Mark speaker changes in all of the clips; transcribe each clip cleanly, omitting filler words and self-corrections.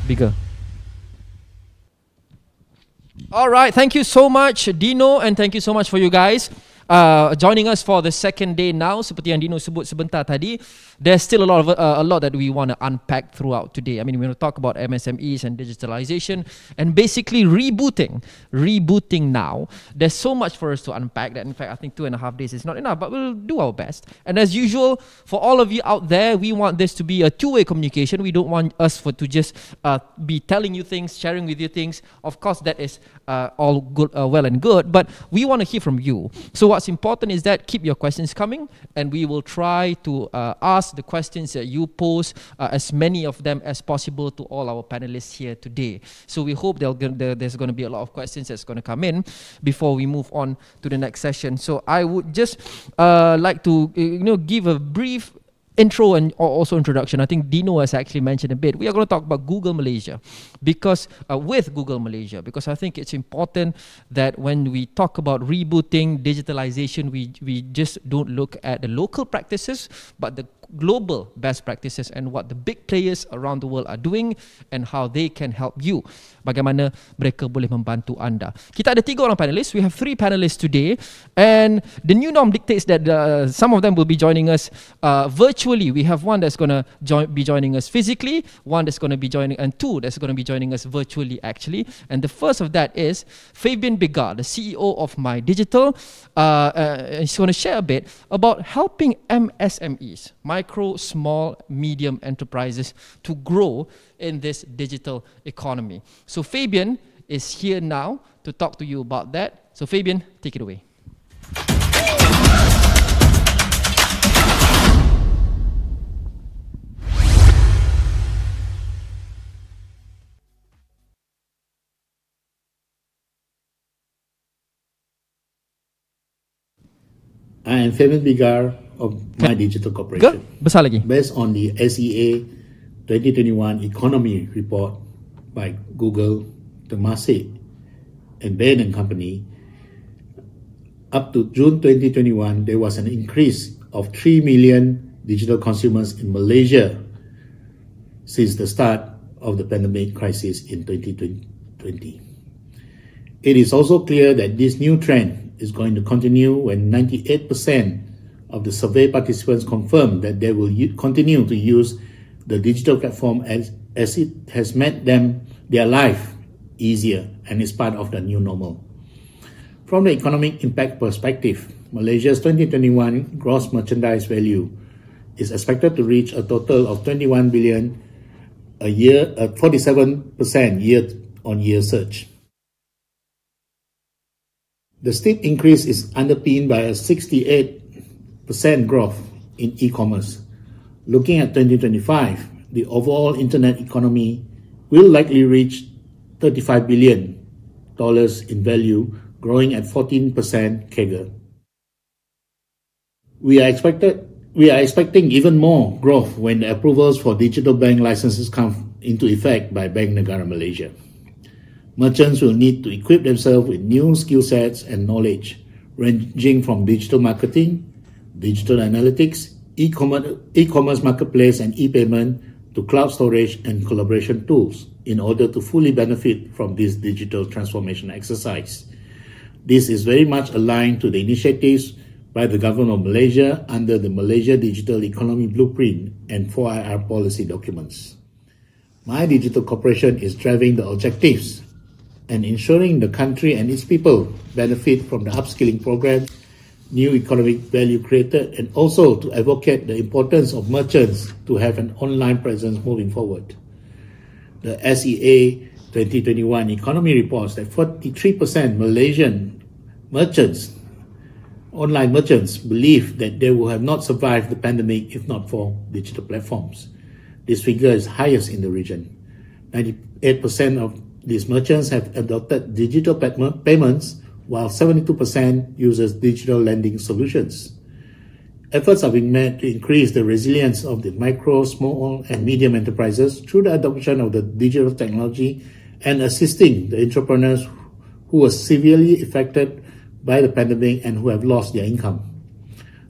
Speaker 1: Bigar. All right, thank you so much, Dino, and thank you so much for you guys joining us for the second day now. Seperti yang Dino sebut sebentar tadi, there's still a lot that we want to unpack throughout today. I mean, we're going to talk about MSMEs and digitalization and basically rebooting now. There's so much for us to unpack that, in fact, I think 2.5 days is not enough, but we'll do our best. And as usual, for all of you out there, we want this to be a two-way communication. We don't want us to just be telling you things, sharing with you things. Of course, that is all good, well and good, but we want to hear from you. So what's important is that keep your questions coming, and we will try to ask the questions that you pose, as many of them as possible, to all our panelists here today. So we hope there's going to be a lot of questions that's going to come in before we move on to the next session. So I would just like to give a brief intro and also introduction. I think Dino has actually mentioned a bit. We are going to talk about Google Malaysia, because with Google Malaysia, because I think it's important that when we talk about rebooting, digitalization, we just don't look at the local practices, but the global best practices and what the big players around the world are doing and how they can help you. Bagaimana mereka boleh membantu anda. Kita ada 3 orang panelists. We have 3 panelists today, and the new norm dictates that some of them will be joining us virtually. We have one that's going to be joining us physically, one that's going to be joining, and 2 that's going to be joining us virtually actually. And the first of that is Fabian Bigar, the CEO of MyDigital. He's going to share a bit about helping MSMEs, micro, small, medium enterprises, to grow in this digital economy. So Fabian is here now to talk to you about that. So Fabian, take it away.
Speaker 2: I am Fabian Bigar of MyDigital Corporation.
Speaker 1: Besar lagi.
Speaker 2: Based on the SEA 2021 Economy Report by Google, Temasek, and Bain & Company, up to June 2021, there was an increase of 3 million digital consumers in Malaysia since the start of the pandemic crisis in 2020. It is also clear that this new trend is going to continue when 98% of the survey participants confirm that they will continue to use the digital platform as it has made their life easier and is part of the new normal. From the economic impact perspective, Malaysia's 2021 gross merchandise value is expected to reach a total of 21 billion a year, a 47% year-on-year surge. The steep increase is underpinned by a 68% growth in e-commerce. Looking at 2025, the overall internet economy will likely reach $35 billion in value, growing at 14% CAGR. We are expecting even more growth when the approvals for digital bank licenses come into effect by Bank Negara Malaysia. Merchants will need to equip themselves with new skill sets and knowledge, ranging from digital marketing, digital analytics, e-commerce marketplace and e-payment, to cloud storage and collaboration tools, in order to fully benefit from this digital transformation exercise. This is very much aligned to the initiatives by the Government of Malaysia under the Malaysia Digital Economy Blueprint and 4IR policy documents. MyDigital Corporation is driving the objectives and ensuring the country and its people benefit from the upskilling program, new economic value created, and also to advocate the importance of merchants to have an online presence moving forward. The SEA 2021 economy reports that 43% Malaysian merchants, online merchants, believe that they would have not survived the pandemic if not for digital platforms. This figure is highest in the region. 98% of these merchants have adopted digital payments, while 72% uses digital lending solutions. Efforts are being made to increase the resilience of the micro, small, and medium enterprises through the adoption of the digital technology and assisting the entrepreneurs who were severely affected by the pandemic and who have lost their income.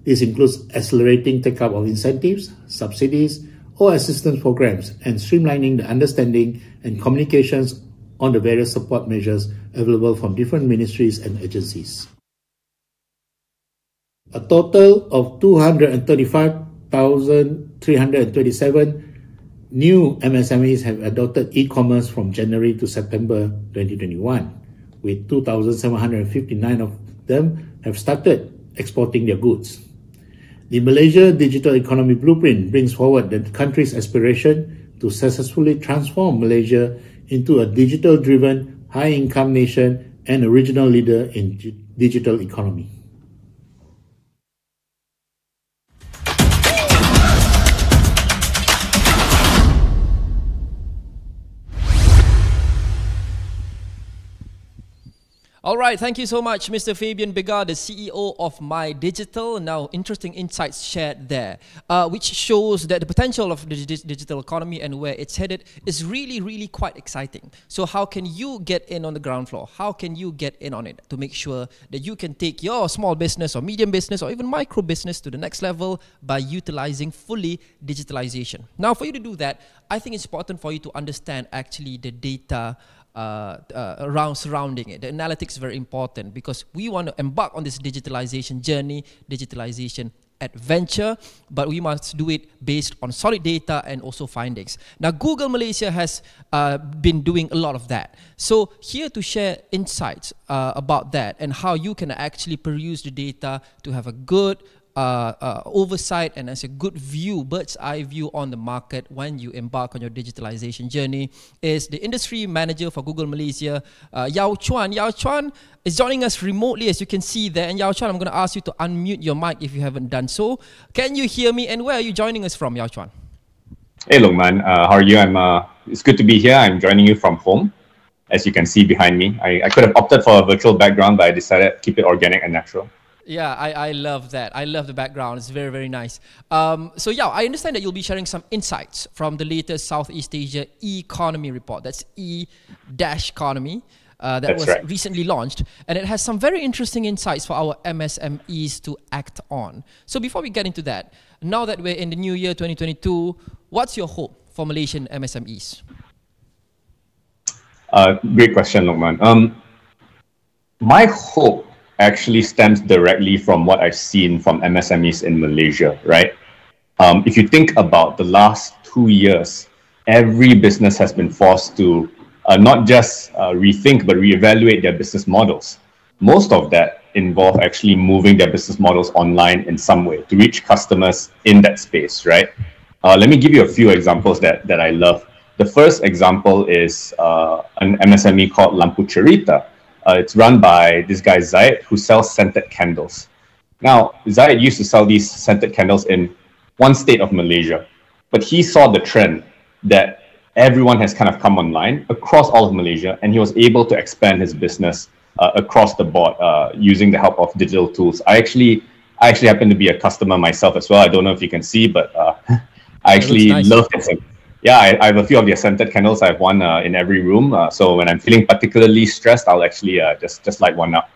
Speaker 2: This includes accelerating take-up of incentives, subsidies, or assistance programs and streamlining the understanding and communications on the various support measures available from different ministries and agencies. A total of 235,327 new MSMEs have adopted e-commerce from January to September 2021, with 2,759 of them have started exporting their goods. The Malaysia Digital Economy Blueprint brings forward the country's aspiration to successfully transform Malaysia into a digital-driven, high-income nation and a regional leader in digital economy.
Speaker 1: All right, thank you so much, Mr. Fabian Bigar, the CEO of MyDigital. Now, interesting insights shared there, which shows that the potential of the digital economy and where it's headed is really, really quite exciting. So how can you get in on the ground floor? How can you get in on it to make sure that you can take your small business or medium business or even micro business to the next level by utilizing fully digitalization? Now, for you to do that, I think it's important for you to understand actually the data around surrounding it. The analytics is very important because we want to embark on this digitalization journey, digitalization adventure, but we must do it based on solid data and also findings. Now, Google Malaysia has been doing a lot of that. So here to share insights about that and how you can actually peruse the data to have a good oversight and as a good view, bird's eye view on the market when you embark on your digitalization journey is the industry manager for Google Malaysia, Yau Chuan. Yau Chuan is joining us remotely, as you can see there. And Yau Chuan, I'm going to ask you to unmute your mic if you haven't done so. Can you hear me? And where are you joining us from, Yau Chuan?
Speaker 3: Hey, Lokman. How are you? It's good to be here. I'm joining you from home, as you can see behind me. I could have opted for a virtual background, but I decided to keep it organic and natural.
Speaker 1: Yeah, I love that. I love the background. It's very, very nice. So yeah, I understand that you'll be sharing some insights from the latest Southeast Asia e-economy report. That's e-economy. That was right. Recently launched, and it has some very interesting insights for our MSMEs to act on. So before we get into that, now that we're in the new year 2022, what's your hope for Malaysian MSMEs?
Speaker 3: Great question, Lokman. My hope actually stems directly from what I've seen from MSMEs in Malaysia, right? If you think about the last 2 years, every business has been forced to not just rethink, but reevaluate their business models. Most of that involve actually moving their business models online in some way to reach customers in that space, right? Let me give you a few examples that I love. The first example is an MSME called Lampu Cerita. It's run by this guy Zaid, who sells scented candles. Now, Zaid used to sell these scented candles in one state of Malaysia, but he saw the trend that everyone has kind of come online across all of Malaysia, and he was able to expand his business across the board using the help of digital tools. I actually happen to be a customer myself as well. I don't know if you can see, but I actually love it. Yeah, I have a few of their scented candles. I have one in every room. So when I'm feeling particularly stressed, I'll actually just light one up.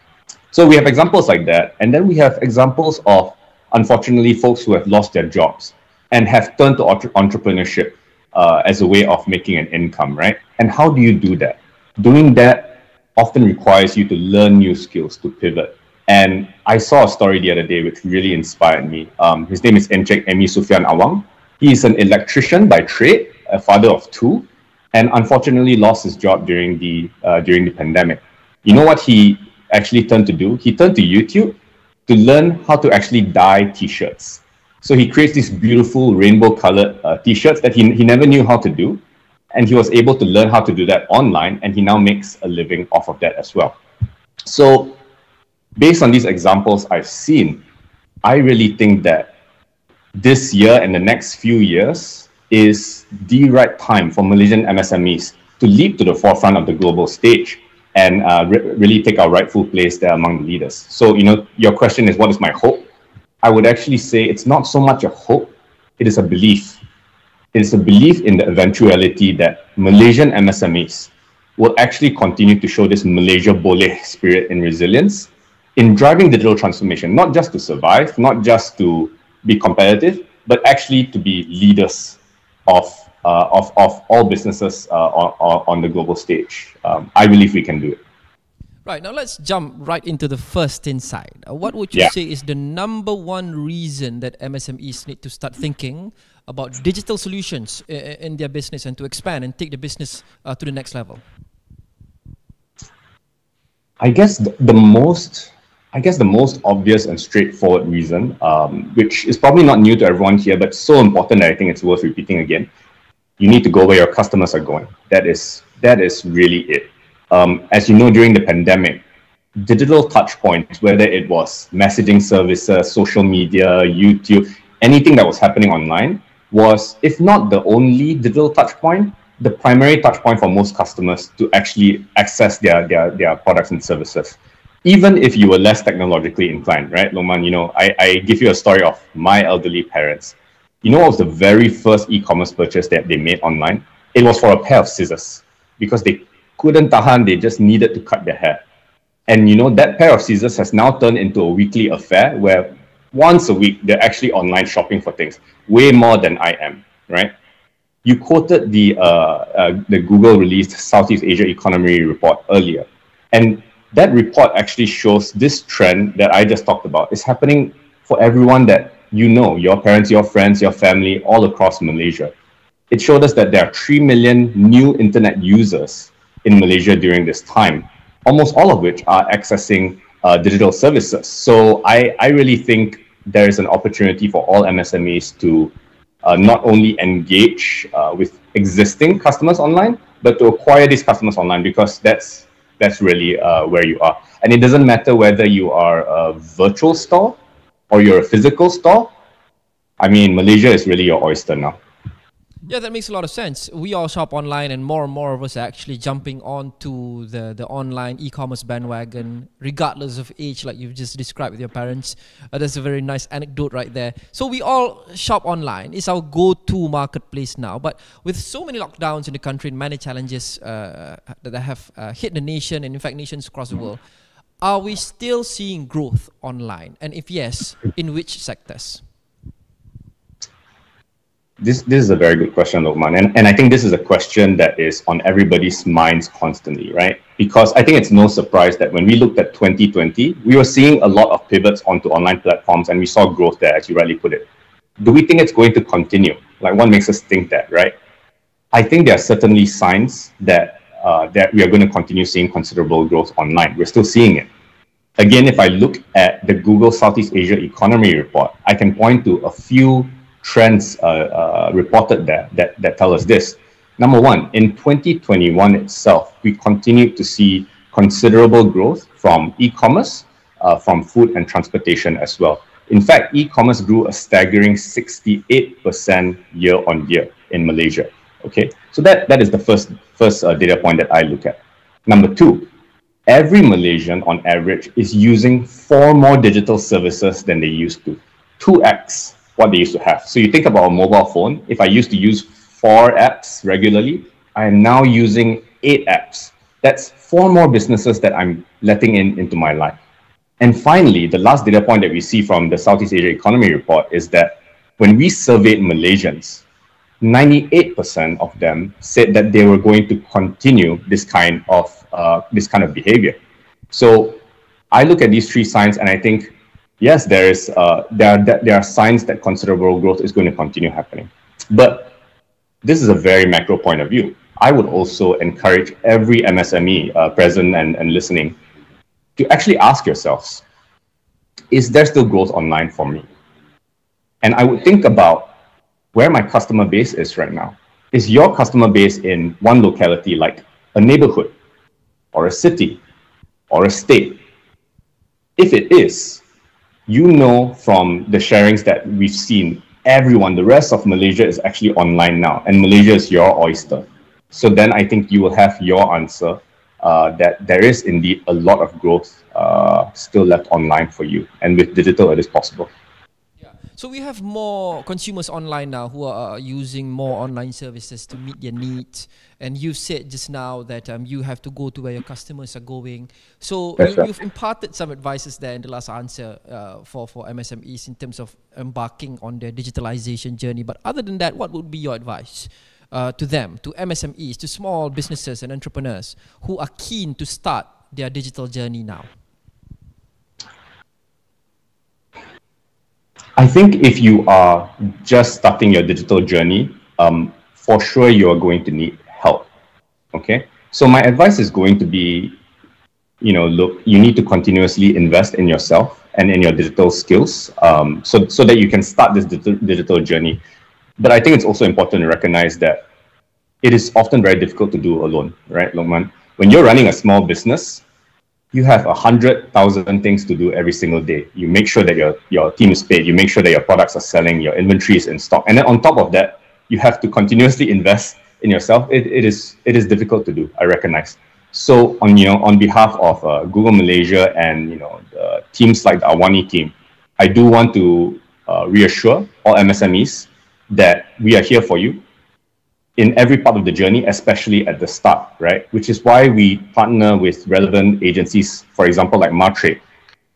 Speaker 3: So we have examples like that. And then we have examples of, unfortunately, folks who have lost their jobs and have turned to entrepreneurship as a way of making an income, right? And how do you do that? Doing that often requires you to learn new skills, to pivot. And I saw a story the other day which really inspired me. His name is Encik Emi Sufian Awang. He is an electrician by trade, a father of 2, and unfortunately lost his job during the pandemic. You know what he actually turned to do? He turned to YouTube to learn how to actually dye t-shirts. So he creates these beautiful rainbow-colored t-shirts that he never knew how to do, and he was able to learn how to do that online, and he now makes a living off of that as well. So based on these examples I've seen, I really think that this year and the next few years is the right time for Malaysian MSMEs to leap to the forefront of the global stage and really take our rightful place there among the leaders. So, your question is, what is my hope? I would actually say it's not so much a hope, it is a belief. It is a belief in the eventuality that Malaysian MSMEs will actually continue to show this Malaysia Boleh spirit and resilience in driving digital transformation, not just to survive, not just to be competitive, but actually to be leaders of all businesses on the global stage. I believe we can do it.
Speaker 1: Right, now let's jump right into the first insight. What would you say is the number one reason that MSMEs need to start thinking about digital solutions in their business and to expand and take the business to the next level?
Speaker 3: I guess the most obvious and straightforward reason, which is probably not new to everyone here, but so important that I think it's worth repeating again. You need to go where your customers are going. That is really it. As you know, during the pandemic, digital touchpoints, whether it was messaging services, social media, YouTube, anything that was happening online, was, if not the only digital touchpoint, the primary touchpoint for most customers to actually access their products and services. Even if you were less technologically inclined, right, Loman? You know, I give you a story of my elderly parents. You know what was the very first e-commerce purchase that they made online? It was for a pair of scissors because they couldn't tahan, they just needed to cut their hair. And you know, that pair of scissors has now turned into a weekly affair where once a week, they're actually online shopping for things, way more than I am, right? You quoted the Google released Southeast Asia Economy Report earlier. And that report actually shows this trend that I just talked about is happening for everyone that you know, your parents, your friends, your family, all across Malaysia. It showed us that there are 3 million new internet users in Malaysia during this time, almost all of which are accessing digital services. So I really think there is an opportunity for all MSMEs to not only engage with existing customers online, but to acquire these customers online, because that's really where you are. And it doesn't matter whether you are a virtual store or you're a physical store. I mean, Malaysia is really your oyster now.
Speaker 1: Yeah, that makes a lot of sense. We all shop online, and more of us are actually jumping onto the online e-commerce bandwagon, regardless of age, like you've just described with your parents. That's a very nice anecdote right there. So we all shop online. It's our go-to marketplace now. But with so many lockdowns in the country and many challenges that have hit the nation, and in fact nations across the world, are we still seeing growth online? And if yes, in which sectors?
Speaker 3: This is a very good question, Lokman. And I think this is a question that is on everybody's minds constantly, right? Because I think it's no surprise that when we looked at 2020, we were seeing a lot of pivots onto online platforms, and we saw growth there, as you rightly put it. Do we think it's going to continue? Like, what makes us think that, right? I think there are certainly signs that that we are going to continue seeing considerable growth online. We're still seeing it. Again, if I look at the Google Southeast Asia Economy Report, I can point to a few trends reported there that tell us this. Number one, in 2021 itself, we continued to see considerable growth from e-commerce, from food and transportation as well. In fact, e-commerce grew a staggering 68% year on year in Malaysia. Okay, so that is the first data point that I look at. Number two, every Malaysian on average is using 4 more digital services than they used to, 2x what they used to have. So you think about a mobile phone. If I used to use 4 apps regularly, I am now using 8 apps. That's 4 more businesses that I'm letting into my life. And finally, the last data point that we see from the Southeast Asia Economy Report is that when we surveyed Malaysians, 98% of them said that they were going to continue this kind of behavior. So I look at these 3 signs and I think, yes, there are signs that considerable growth is going to continue happening. But this is a very macro point of view. I would also encourage every MSME present and listening to actually ask yourselves, is there still growth online for me? And I would think about where my customer base is right now. Is your customer base in one locality, like a neighborhood or a city or a state? If it is, you know from the sharings that we've seen, everyone, the rest of Malaysia is actually online now, and Malaysia is your oyster. So then I think you will have your answer that there is indeed a lot of growth still left online for you, and with digital it is possible.
Speaker 1: So we have more consumers online now who are using more online services to meet their needs. And you said just now that you have to go to where your customers are going. So you've imparted some advices there in the last answer for MSMEs in terms of embarking on their digitalization journey. But other than that, what would be your advice to them, to MSMEs, to small businesses and entrepreneurs who are keen to start their digital journey now?
Speaker 3: I think if you are just starting your digital journey, for sure you are going to need help. Okay, so my advice is going to be, look, you need to continuously invest in yourself and in your digital skills, so that you can start this digital journey. But I think it's also important to recognize that it is often very difficult to do alone, right, Lokman? When you're running a small business, you have 100,000 things to do every single day. You make sure that your team is paid. You make sure that your products are selling, your inventory is in stock. And then on top of that, you have to continuously invest in yourself. It is difficult to do, I recognize. So on behalf of Google Malaysia and the teams like the AWANI team, I do want to reassure all MSMEs that we are here for you in every part of the journey, especially at the start, right? Which is why we partner with relevant agencies, for example, like Martrade,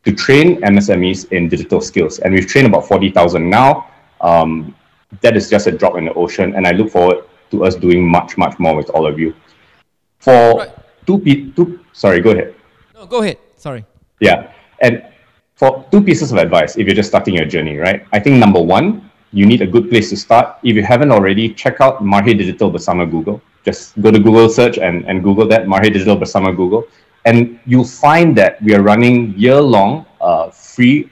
Speaker 3: to train MSMEs in digital skills. And we've trained about 40,000 now. That is just a drop in the ocean. And I look forward to us doing much, much more with all of you. For sorry, go ahead.
Speaker 1: No, go ahead. Sorry.
Speaker 3: Yeah. And for 2 pieces of advice, if you're just starting your journey, right? I think number 1, you need a good place to start. If you haven't already, check out MyDigital bersama Google. Just go to Google search and Google that, MyDigital bersama Google. And you'll find that we are running year-long free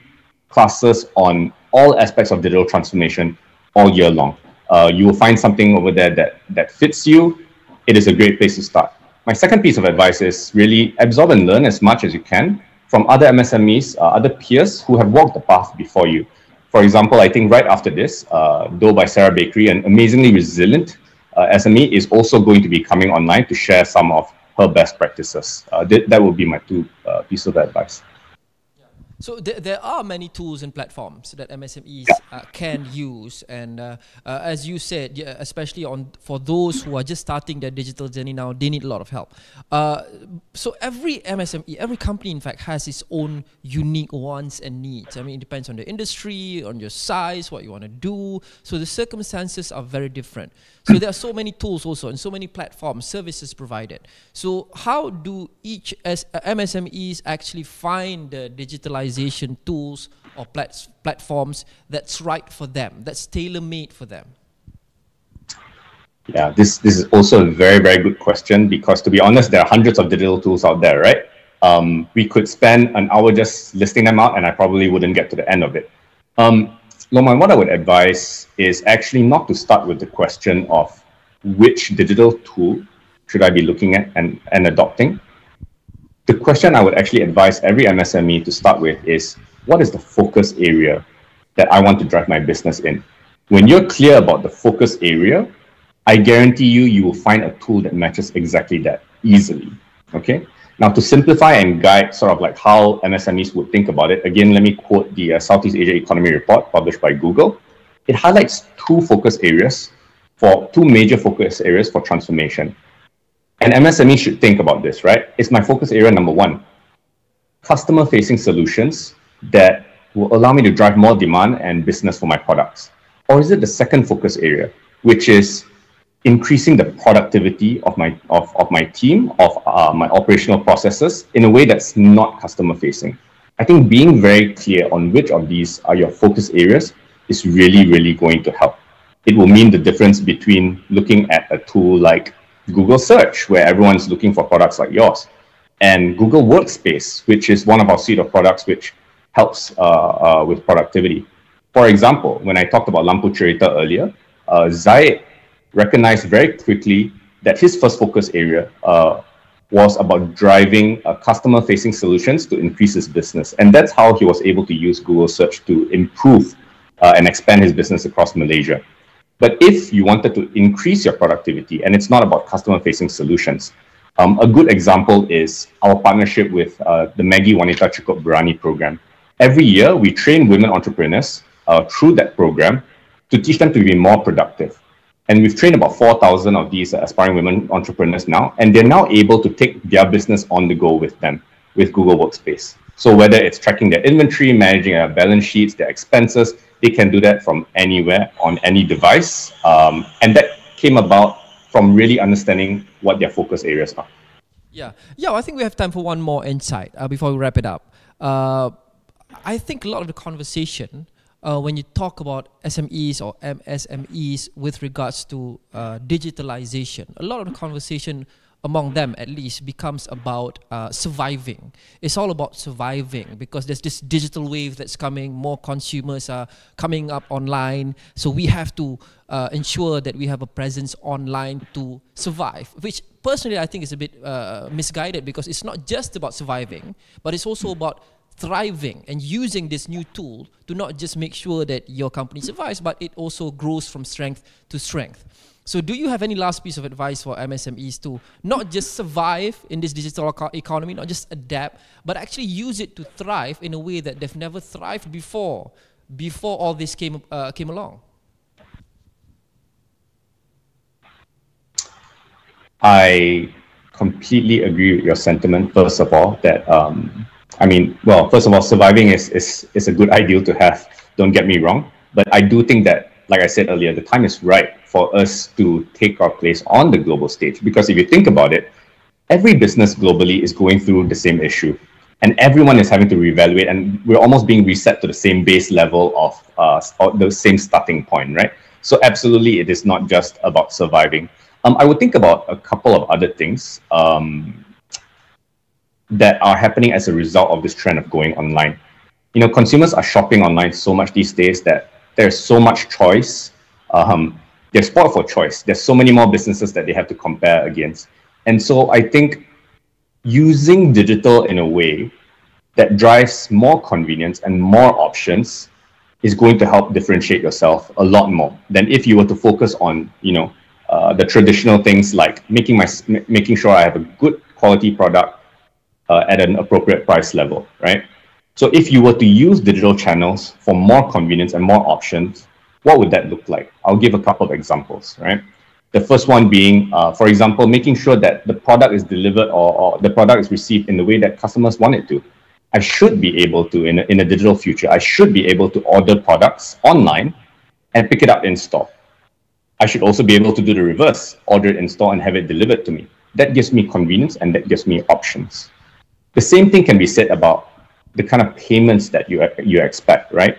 Speaker 3: classes on all aspects of digital transformation all year long. You will find something over there that fits you. It is a great place to start. My second piece of advice is really absorb and learn as much as you can from other MSMEs, other peers who have walked the path before you. For example, I think right after this, Dough by Sarah Bakery, an amazingly resilient SME, is also going to be coming online to share some of her best practices. That would be my 2 pieces of advice.
Speaker 1: So there are many tools and platforms that MSMEs can use, and as you said, especially for those who are just starting their digital journey now, they need a lot of help. So every MSME, every company, in fact, has its own unique wants and needs. I mean, it depends on the industry, on your size, what you want to do. So the circumstances are very different. So there are so many tools also, and so many platforms, services provided. So how do each MSMEs actually find the digitalization tools or platforms that's right for them, that's tailor-made for them?
Speaker 3: Yeah, this is also a very, very good question, because to be honest, there are hundreds of digital tools out there, right? We could spend an hour just listing them out and I probably wouldn't get to the end of it. Loman, what I would advise is actually not to start with the question of which digital tool should I be looking at and adopting. The question I would actually advise every MSME to start with is, what is the focus area that I want to drive my business in? When you're clear about the focus area, I guarantee you will find a tool that matches exactly that easily, okay? Now, to simplify and guide sort of like how MSMEs would think about it, again, let me quote the Southeast Asia Economy Report published by Google. It highlights 2 major focus areas for transformation. And MSMEs should think about this, right? Is my focus area number 1, customer-facing solutions that will allow me to drive more demand and business for my products? Or is it the second focus area, which is increasing the productivity of my team, of my operational processes in a way that's not customer facing? I think being very clear on which of these are your focus areas is really, really going to help. It will mean the difference between looking at a tool like Google Search, where everyone's looking for products like yours, and Google Workspace, which is one of our suite of products which helps with productivity. For example, when I talked about Lampu Cerita earlier, Zaid recognized very quickly that his first focus area was about driving customer-facing solutions to increase his business. And that's how he was able to use Google Search to improve and expand his business across Malaysia. But if you wanted to increase your productivity, and it's not about customer-facing solutions, a good example is our partnership with the Maggie Wanita Cukup Berani program. Every year, we train women entrepreneurs through that program to teach them to be more productive. And we've trained about 4,000 of these aspiring women entrepreneurs now, and they're now able to take their business on the go with them, with Google Workspace. So whether it's tracking their inventory, managing their balance sheets, their expenses, they can do that from anywhere, on any device. And that came about from really understanding what their focus areas are.
Speaker 1: Yeah, I think we have time for one more insight before we wrap it up. I think a lot of the conversation when you talk about SMEs or MSMEs with regards to digitalization, a lot of the conversation among them at least becomes about surviving. It's all about surviving because there's this digital wave that's coming, more consumers are coming up online, so we have to ensure that we have a presence online to survive, which personally I think is a bit misguided because it's not just about surviving, but it's also about thriving and using this new tool to not just make sure that your company survives, but it also grows from strength to strength. So do you have any last piece of advice for MSMEs to not just survive in this digital economy, not just adapt, but actually use it to thrive in a way that they've never thrived before all this came along?
Speaker 3: I completely agree with your sentiment, first of all, that first of all, surviving is a good ideal to have, don't get me wrong. But I do think that, like I said earlier, the time is right for us to take our place on the global stage. Because if you think about it, every business globally is going through the same issue. And everyone is having to reevaluate, and we're almost being reset to the same base level of the same starting point, right? So absolutely, it is not just about surviving. I would think about a couple of other things that are happening as a result of this trend of going online. You know, consumers are shopping online so much these days that there's so much choice. They're spoiled for choice. There's so many more businesses that they have to compare against. And so I think using digital in a way that drives more convenience and more options is going to help differentiate yourself a lot more than if you were to focus on, the traditional things like making sure I have a good quality product at an appropriate price level, right? So if you were to use digital channels for more convenience and more options, what would that look like? I'll give a couple of examples, right? The first one being, for example, making sure that the product is delivered or the product is received in the way that customers want it to. I should be able to, in a digital future, I should be able to order products online and pick it up in store. I should also be able to do the reverse, order it in store and have it delivered to me. That gives me convenience and that gives me options. The same thing can be said about the kind of payments that you expect, right?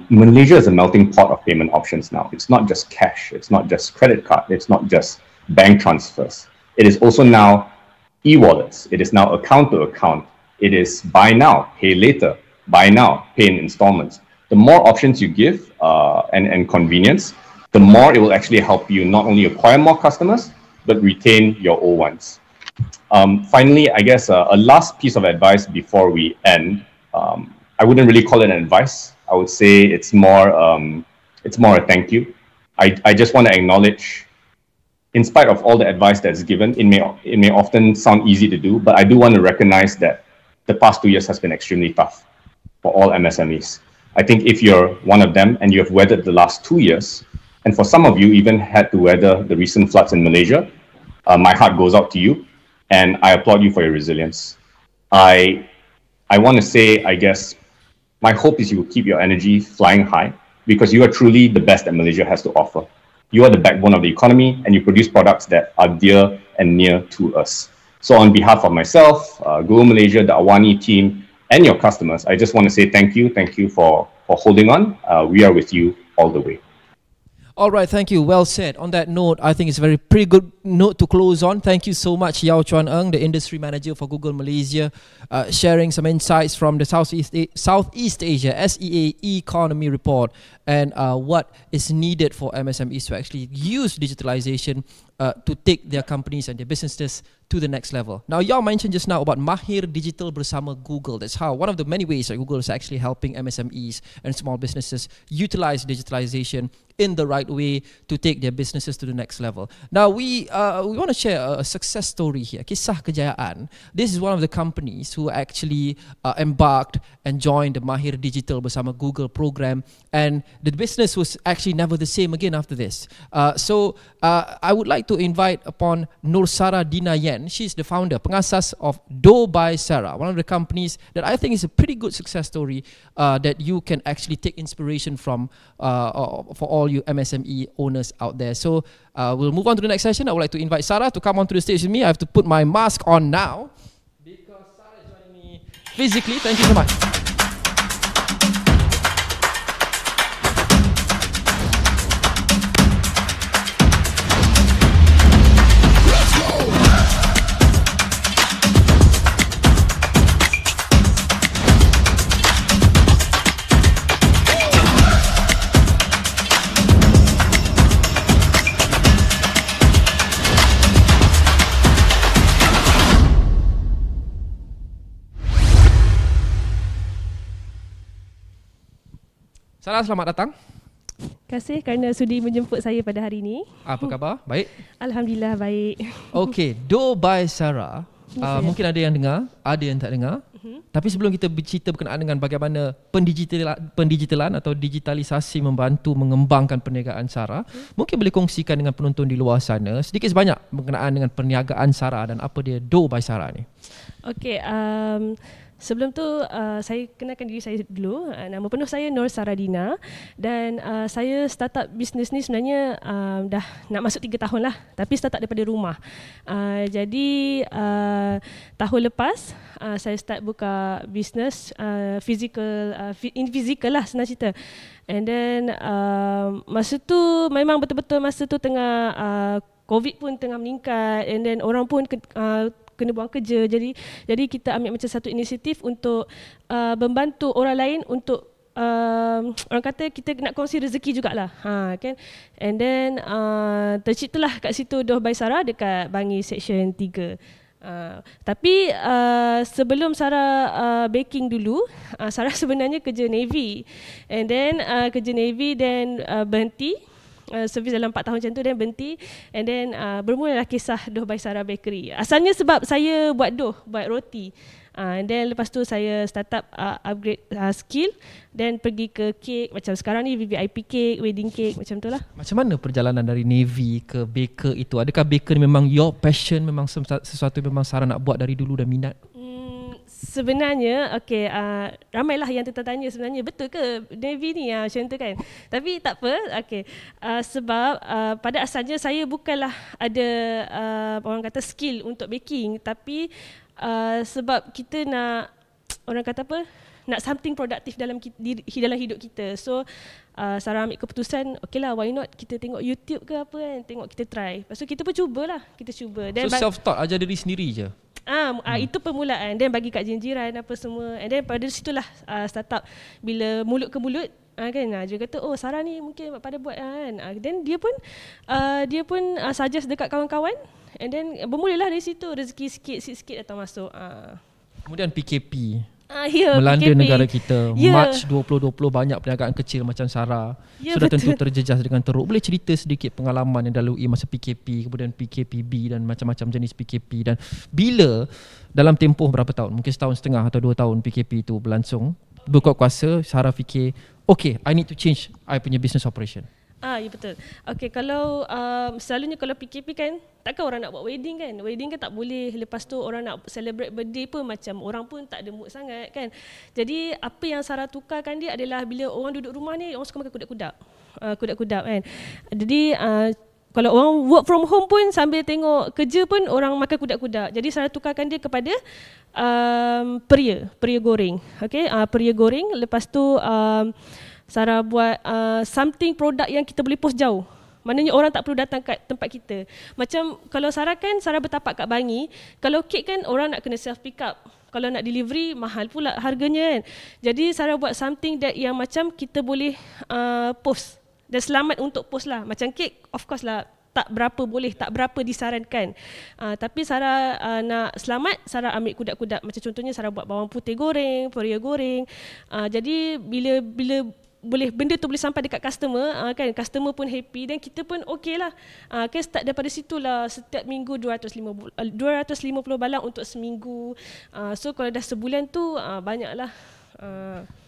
Speaker 3: Malaysia is a melting pot of payment options now. It's not just cash, it's not just credit card, it's not just bank transfers. It is also now e-wallets, it is now account to account, it is buy now, pay later, buy now, pay in installments. The more options you give and convenience, the more it will actually help you not only acquire more customers, but retain your old ones. Finally, I guess a last piece of advice before we end. I wouldn't really call it an advice. I would say it's more a thank you. I just want to acknowledge, in spite of all the advice that's given, it may often sound easy to do, but I do want to recognize that the past 2 years has been extremely tough for all MSMEs. I think if you're one of them and you have weathered the last 2 years, and for some of you even had to weather the recent floods in Malaysia, my heart goes out to you, and I applaud you for your resilience. I want to say, I guess, my hope is you will keep your energy flying high because you are truly the best that Malaysia has to offer. You are the backbone of the economy and you produce products that are dear and near to us. So on behalf of myself, Google Malaysia, the AWANI team, and your customers, I just want to say thank you. Thank you for holding on. We are with you all the way.
Speaker 1: All right, thank you. Well said. On that note, I think it's a pretty good note to close on. Thank you so much, Yau Chuan Ng, the Industry Manager for Google Malaysia, sharing some insights from the Southeast Asia SEA Economy Report and what is needed for MSMEs to actually use digitalization to take their companies and their businesses to the next level. Now, Yau mentioned just now about Mahir Digital bersama Google. That's how one of the many ways that Google is actually helping MSMEs and small businesses utilize digitalization in the right way to take their businesses to the next level. Now we want to share a success story here, kisah kejayaan. This is one of the companies who actually embarked and joined the Mahir Digital bersama Google program, and the business was actually never the same again after this. So I would like to invite upon Nur Sara Dina Yen. She's the founder, pengasas of Do by Sarah, one of the companies that I think is a pretty good success story that you can actually take inspiration from for all you MSME owners out there. So we'll move on to the next session. I would like to invite Sarah to come onto the stage with me. I have to put my mask on now because Sarah is joining me physically. Thank you so much. Sarah, selamat datang.
Speaker 4: Terima kasih kerana sudi menjemput saya pada hari ini.
Speaker 1: Apa khabar? Baik?
Speaker 4: Alhamdulillah baik.
Speaker 1: Okay, Do by Sarah. Mungkin ada yang dengar, ada yang tak dengar. Tapi sebelum kita bercerita berkenaan dengan bagaimana pendigitalan atau digitalisasi membantu mengembangkan perniagaan Sarah, mungkin boleh kongsikan dengan penonton di luar sana sedikit sebanyak berkenaan dengan perniagaan Sarah dan apa dia Do by Sarah ni.
Speaker 4: Okay, sebelum tu saya kenalkan diri saya dulu. Nama penuh saya Nur Sara Dina dan saya startup bisnes ni sebenarnya dah nak masuk 3 tahun lah, tapi startup daripada rumah. Jadi tahun lepas saya start buka bisnes physical lah senang cerita. And then masa tu memang betul-betul masa tu tengah COVID pun tengah meningkat, and then orang pun kena buang kerja, jadi kita ambil macam satu inisiatif untuk membantu orang lain untuk orang kata kita nak kongsi rezeki jugalah, kan. And then terciptalah kat situ Do by Sarah dekat Bangi Section 3. Tapi sebelum Sarah baking dulu, Sarah sebenarnya kerja Navy, and then kerja Navy dan berhenti. Servis dalam 4 tahun macam tu, dan berhenti, and then bermulalah kisah Do by Sarah Bakery. Asalnya sebab saya buat roti. And then lepas tu saya start up upgrade skill, dan pergi ke cake macam sekarang ni, VVIP cake, wedding cake, macam tu lah.
Speaker 1: Macam mana perjalanan dari Navy ke baker itu? Adakah baker ni memang your passion, memang sesuatu yang memang Sarah nak buat dari dulu dan minat?
Speaker 4: Sebenarnya, okay, ramailah yang tertanya sebenarnya betul ke Navy ni macam tu kan. Tapi tak apa, okay. Sebab pada asalnya saya bukanlah ada orang kata skill untuk baking, tapi sebab kita nak, orang kata apa, nak something produktif dalam hidup kita. So Sarah ambil keputusan, okay lah, why not kita tengok YouTube ke apa kan, tengok kita try. Lepas tu kita pun cubalah, kita cuba.
Speaker 1: So self-taught, ajar diri sendiri je?
Speaker 4: Itu permulaan, dan bagi kat jiran apa semua, and then pada situlah startup bila mulut ke mulut kan, dia kata oh Sarah ni mungkin pada buat kan, then dia pun suggest dekat kawan-kawan, and then bermulalah dari situ rezeki sikit-sikit datang masuk.
Speaker 1: Kemudian PKP
Speaker 4: PKP.
Speaker 1: melanda negara kita. Mac 2020 banyak perniagaan kecil macam Sarah sudah tentu terjejas dengan teruk. Boleh cerita sedikit pengalaman yang dilalui masa PKP, kemudian PKPB dan macam-macam jenis PKP, dan bila dalam tempoh berapa tahun, mungkin setahun setengah atau 2 tahun PKP itu berlangsung, berkuat kuasa Sarah fikir, okay, I need to change I punya business operation.
Speaker 4: Ya betul. Okay, kalau selalunya kalau PKP kan, takkan orang nak buat wedding kan. Wedding kan tak boleh. Lepas tu orang nak celebrate birthday pun macam orang pun tak ada mood sangat kan. Jadi apa yang Sarah tukarkan dia adalah bila orang duduk rumah ni, orang suka makan kudat-kudat. Kudat-kudat kan. Jadi kalau orang work from home pun sambil tengok kerja pun orang makan kudat-kudat. Jadi Sarah tukarkan dia kepada peria goreng. Okay, peria goreng. Lepas tu Sarah buat something produk yang kita boleh post jauh. Maknanya orang tak perlu datang kat tempat kita. Macam kalau Sarah kan, Sarah bertapak kat Bangi. Kalau kek kan orang nak kena self pick up. Kalau nak delivery mahal pula harganya kan. Jadi Sarah buat something that yang macam kita boleh post. Dan selamat untuk post lah. Macam kek of course lah tak berapa boleh, tak berapa disarankan. Tapi Sarah nak selamat, Sarah ambil kudat-kudat. Macam contohnya Sarah buat bawang putih goreng, peria goreng. Jadi bila benda tu boleh sampai dekat customer, kan, customer pun happy dan kita pun okey lah. Kan start daripada situlah, setiap minggu 250 balang untuk seminggu. So kalau dah sebulan tu banyaklah.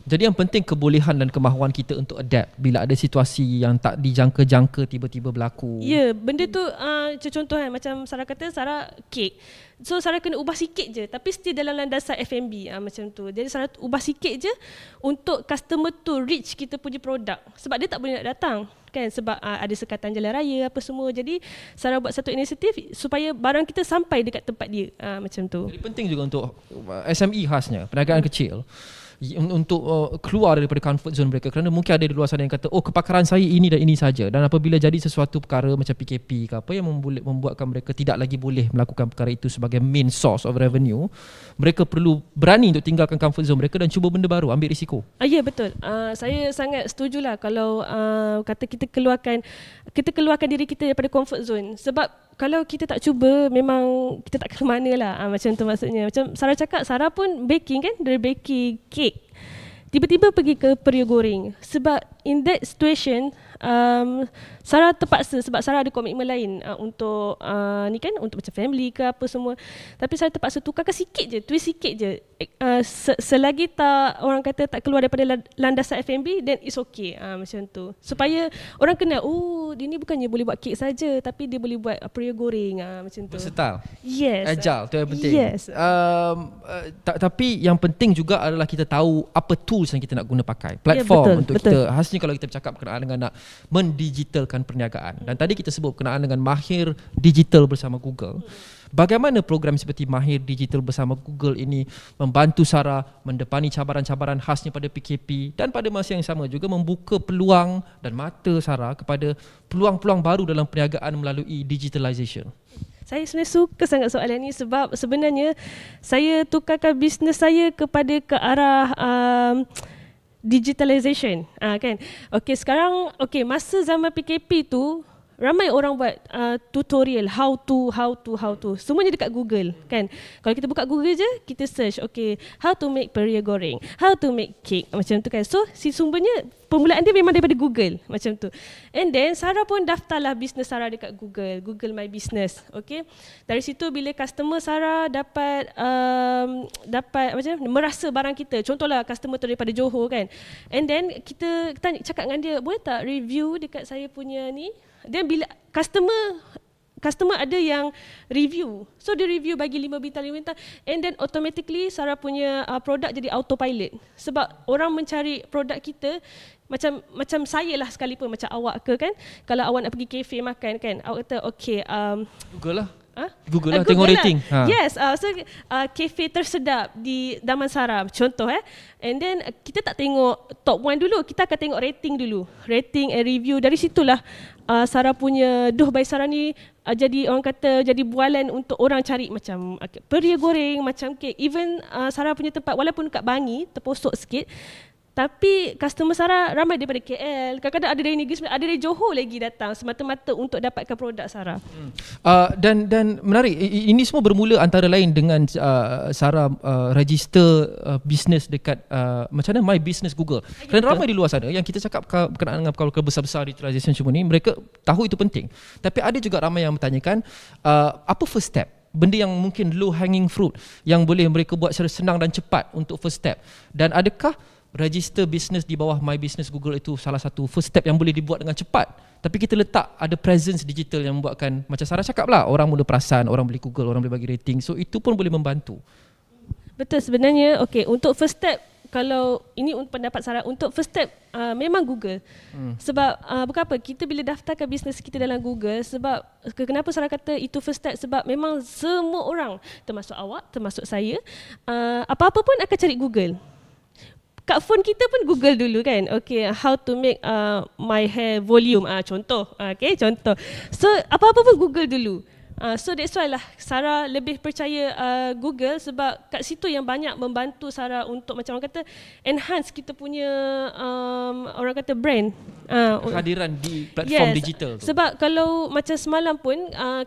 Speaker 1: Jadi yang penting kebolehan dan kemahuan kita untuk adapt bila ada situasi yang tak dijangka-jangka tiba-tiba berlaku.
Speaker 4: Ya, benda tu contoh kan, macam Sarah kata Sarah kek. So Sarah kena ubah sikit je tapi still dalam landasan F&B macam tu. Jadi Sarah ubah sikit je untuk customer tu reach kita punya produk. Sebab dia tak boleh nak datang kan, sebab ada sekatan jalan raya apa semua. Jadi Sarah buat satu inisiatif supaya barang kita sampai dekat tempat dia macam tu.
Speaker 1: Jadi penting juga untuk SME khasnya, perniagaan kecil, untuk keluar daripada comfort zone mereka, kerana mungkin ada di luar sana yang kata kepakaran saya ini dan ini saja, dan apabila jadi sesuatu perkara macam PKP ke apa yang membuatkan mereka tidak lagi boleh melakukan perkara itu sebagai main source of revenue, mereka perlu berani untuk tinggalkan comfort zone mereka dan cuba benda baru, ambil risiko.
Speaker 4: Ya betul, saya sangat setujulah kalau kata kita keluarkan diri kita daripada comfort zone. Sebab kalau kita tak cuba, memang kita tak ke mana lah. Macam tu maksudnya. Macam Sarah cakap, Sarah pun baking kan, dari baking kek, tiba-tiba pergi ke periuk goreng. Sebab in that situation, Sarah terpaksa sebab Sarah ada komitmen lain untuk ni kan, untuk macam family ke apa semua. Tapi Sarah terpaksa tukarkan sikit je, twist sikit je. Selagi tak, orang kata tak keluar daripada landasan F&B, then it's okay macam tu. Supaya orang kenal, dia ni bukannya boleh buat kek saja, tapi dia boleh buat periuk goreng macam tu.
Speaker 1: Versatile.
Speaker 4: Yes.
Speaker 1: Agile, tu yang penting.
Speaker 4: Yes.
Speaker 1: Tapi yang penting juga adalah kita tahu apa tools yang kita nak guna pakai. Platform untuk kita. Khasnya kalau kita bercakap berkenaan dengan nak mendigitalkan perniagaan. Dan tadi kita sebut berkenaan dengan Mahir Digital bersama Google. Bagaimana program seperti Mahir Digital bersama Google ini membantu Sarah mendepani cabaran-cabaran khasnya pada PKP, dan pada masa yang sama juga membuka peluang dan mata Sarah kepada peluang-peluang baru dalam perniagaan melalui digitalization?
Speaker 4: Saya sebenarnya suka sangat soalan ni sebab sebenarnya saya tukarkan bisnes saya ke arah digitalization kan. Okey, sekarang masa zaman PKP tu ramai orang buat tutorial how to semuanya dekat Google kan. Kalau kita buka Google je, kita search how to make periuk goreng, how to make cake macam tu kan. So si sumbernya, permulaan dia memang daripada Google macam tu. And then Sarah pun daftarlah bisnes Sarah dekat Google My Business. Dari situ bila customer Sarah dapat macam merasa barang kita, contohlah customer tu daripada Johor kan, and then kita cakap dengan dia, boleh tak review dekat saya punya ni. Dan bila customer ada yang review, so dia review bagi 5 bintang, and then automatically Sarah punya produk jadi autopilot. Sebab orang mencari produk kita macam saya lah sekalipun, macam awak ke kan, kalau awak nak pergi kafe makan kan, awak kata
Speaker 1: Google lah. Google lah, tengok rating.
Speaker 4: Yes, so kafe tersedap di Daman Sarah contoh and then kita tak tengok top 1 dulu, kita akan tengok rating dulu, rating and review. Dari situlah Sarah punya by Sarah ni jadi, orang kata, jadi bualan untuk orang cari macam periuk goreng, macam kek. Even Sarah punya tempat walaupun kat Bangi, terposok sikit, tapi customer Sarah ramai daripada KL, kadang-kadang ada dari negeri, ada dari Johor lagi datang semata-mata untuk dapatkan produk Sarah.
Speaker 1: Dan menarik, ini semua bermula antara lain dengan Sarah register bisnes dekat macam mana My Business Google. Kerana ramai di luar sana yang kita cakap berkenaan dengan perkara besar-besar digitalization semua ni, mereka tahu itu penting. Tapi ada juga ramai yang bertanyakan apa first step? Benda yang mungkin low hanging fruit yang boleh mereka buat secara senang dan cepat untuk first step. Dan adakah register bisnes di bawah My Business Google itu salah satu first step yang boleh dibuat dengan cepat, tapi kita letak ada presence digital yang membuatkan, macam Sarah cakap lah, orang mula perasan, orang boleh Google, orang boleh bagi rating, so itu pun boleh membantu.
Speaker 4: Betul sebenarnya. Untuk first step, kalau ini pendapat Sarah, untuk first step memang Google. Sebab bukan apa, kita bila daftarkan bisnes kita dalam Google, sebab kenapa Sarah kata itu first step, sebab memang semua orang, termasuk awak, termasuk saya, apa-apa pun akan cari Google. Kat phone kita pun Google dulu kan. How to make my hair volume, contoh. Contoh. So apa-apa pun Google dulu. So that's why lah Sarah lebih percaya Google, sebab kat situ yang banyak membantu Sarah untuk, macam orang kata, enhance kita punya orang kata brand.
Speaker 1: kehadiran di platform digital tu.
Speaker 4: Sebab kalau macam semalam pun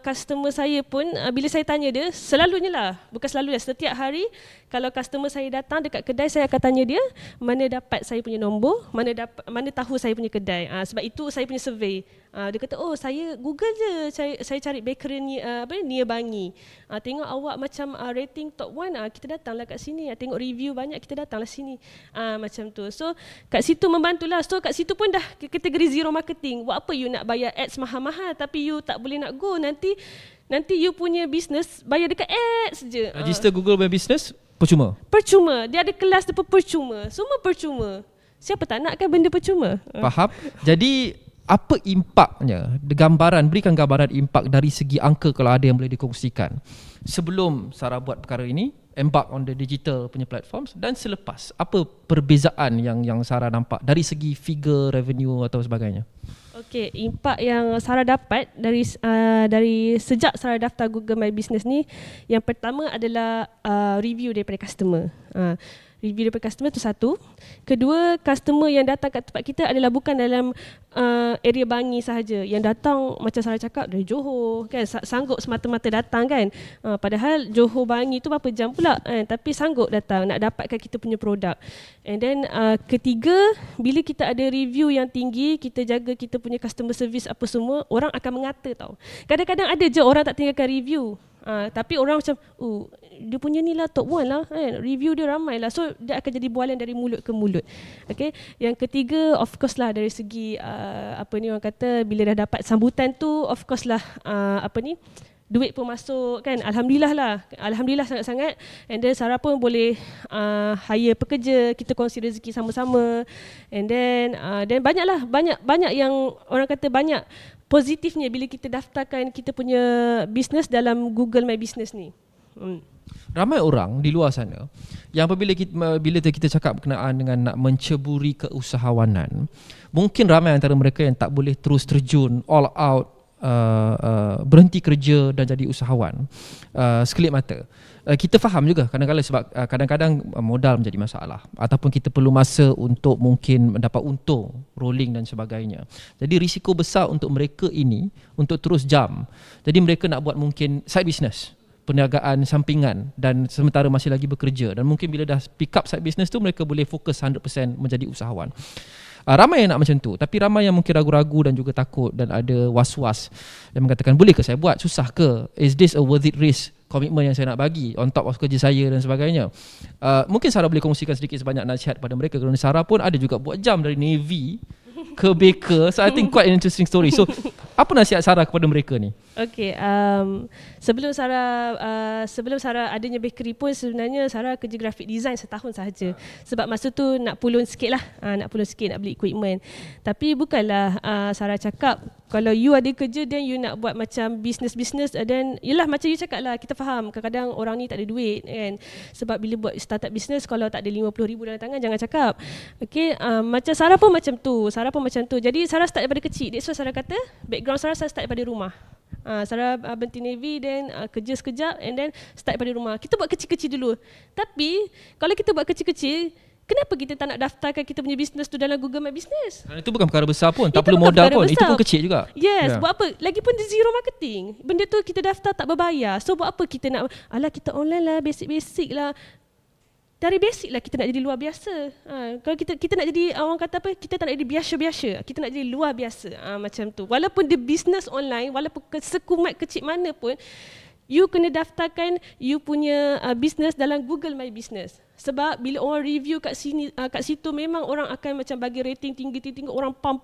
Speaker 4: customer saya pun bila saya tanya dia, selalunya lah, bukan selalunya, setiap hari kalau customer saya datang dekat kedai, saya akan tanya dia mana dapat saya punya nombor, mana tahu saya punya kedai. Sebab itu saya punya survey. Dia kata, oh saya Google je, saya cari bakery near Bangi. Tengok awak macam rating top 1, kita datanglah kat sini. Tengok review banyak, kita datanglah sini. Macam tu. So kat situ membantulah. So kat situ pun dah kategori zero marketing. Buat apa you nak bayar ads mahal-mahal tapi you tak boleh nak go, nanti you punya business bayar dekat ads je.
Speaker 1: Register Google My Business percuma.
Speaker 4: Dia ada kelas dia percuma. Semua percuma. Siapa tak nak kan benda percuma?
Speaker 1: Faham? Jadi apa impaknya? Berikan gambaran impak dari segi angka kalau ada yang boleh dikongsikan. Sebelum Sarah buat perkara ini, embark on the digital punya platforms, dan selepas, apa perbezaan yang Sarah nampak dari segi figure, revenue atau sebagainya?
Speaker 4: Okey, impak yang Sarah dapat dari sejak Sarah daftar Google My Business ni, yang pertama adalah review daripada customer. Review daripada customer tu satu. Kedua, customer yang datang kat tempat kita adalah bukan dalam area Bangi sahaja. Yang datang macam Sarah cakap dari Johor kan, sanggup semata-mata datang kan. Padahal Johor Bangi tu berapa jam pula kan, tapi sanggup datang nak dapatkan kita punya produk. And then ketiga, bila kita ada review yang tinggi, kita jaga kita punya customer service apa semua, orang akan mengata tau. Kadang-kadang ada je orang tak tinggalkan review. Tapi orang macam, dia punya ni lah top 1 lah kan, review dia ramai lah, so dia akan jadi bualan dari mulut ke mulut. Okay. Yang ketiga, of course lah dari segi orang kata, bila dah dapat sambutan tu, of course lah duit pun masuk kan, alhamdulillah sangat-sangat. And then Sarah pun boleh hire pekerja, kita kongsi rezeki sama-sama. And then banyak yang orang kata banyak positifnya bila kita daftarkan kita punya bisnes dalam Google My Business ni.
Speaker 1: Ramai orang di luar sana yang apabila kita cakap berkenaan dengan nak menceburi keusahawanan, mungkin ramai antara mereka yang tak boleh terus terjun all out, berhenti kerja dan jadi usahawan sekelip mata. Kita faham juga kadang-kadang sebab kadang-kadang modal menjadi masalah, ataupun kita perlu masa untuk mungkin mendapat untung, rolling dan sebagainya. Jadi risiko besar untuk mereka ini untuk terus jump. Jadi mereka nak buat mungkin side business, perniagaan sampingan, dan sementara masih lagi bekerja, dan mungkin bila dah pick up side business tu mereka boleh fokus 100% menjadi usahawan. Ramai yang nak macam tu, tapi ramai yang mungkin ragu-ragu dan juga takut dan ada was-was yang mengatakan, boleh ke saya buat, susah ke, is this a worth it risk, komitmen yang saya nak bagi on top of kerja saya dan sebagainya. Mungkin Sarah boleh kongsikan sedikit sebanyak nasihat pada mereka, kerana Sarah pun ada juga buat jam dari Navy ke baker, so I think quite an interesting story. So apa nasihat Sarah kepada mereka ni?
Speaker 4: Okay, sebelum Sarah adanya bakery pun sebenarnya Sarah kerja graphic design setahun sahaja. Sebab masa tu nak pulun sikit lah, nak beli equipment. Tapi bukanlah Sarah cakap kalau you ada kerja then you nak buat macam business, dan yelah macam you cakap lah, kita faham kadang-kadang orang ni tak ada duit kan. Sebab bila buat startup business, kalau tak ada 50,000 dalam tangan jangan cakap. Okay, macam Sarah pun macam tu. Jadi Sarah start daripada kecil. That's why Sarah kata background Sarah start daripada rumah. Sarah berhenti Navy, then kerja sekejap, and then start daripada rumah. Kita buat kecil-kecil dulu. Tapi kalau kita buat kecil-kecil, kenapa kita tak nak daftarkan kita punya business tu dalam Google My Business?
Speaker 1: Itu bukan perkara besar pun, tak perlu modal pun, itu pun kecil juga.
Speaker 4: Yes, buat apa? Lagipun dia zero marketing. Benda tu kita daftar tak berbayar. So buat apa kita nak, kita online lah, basic lah. Dari basic lah kita nak jadi luar biasa. Kalau kita nak jadi, orang kata apa, kita tak nak jadi biasa-biasa, kita nak jadi luar biasa. Macam tu. Walaupun dia business online, walaupun sekumat kecil mana pun, you kena daftarkan you punya business dalam Google My Business. Sebab bila orang review kat situ memang orang akan macam bagi rating tinggi-tinggi, orang pam,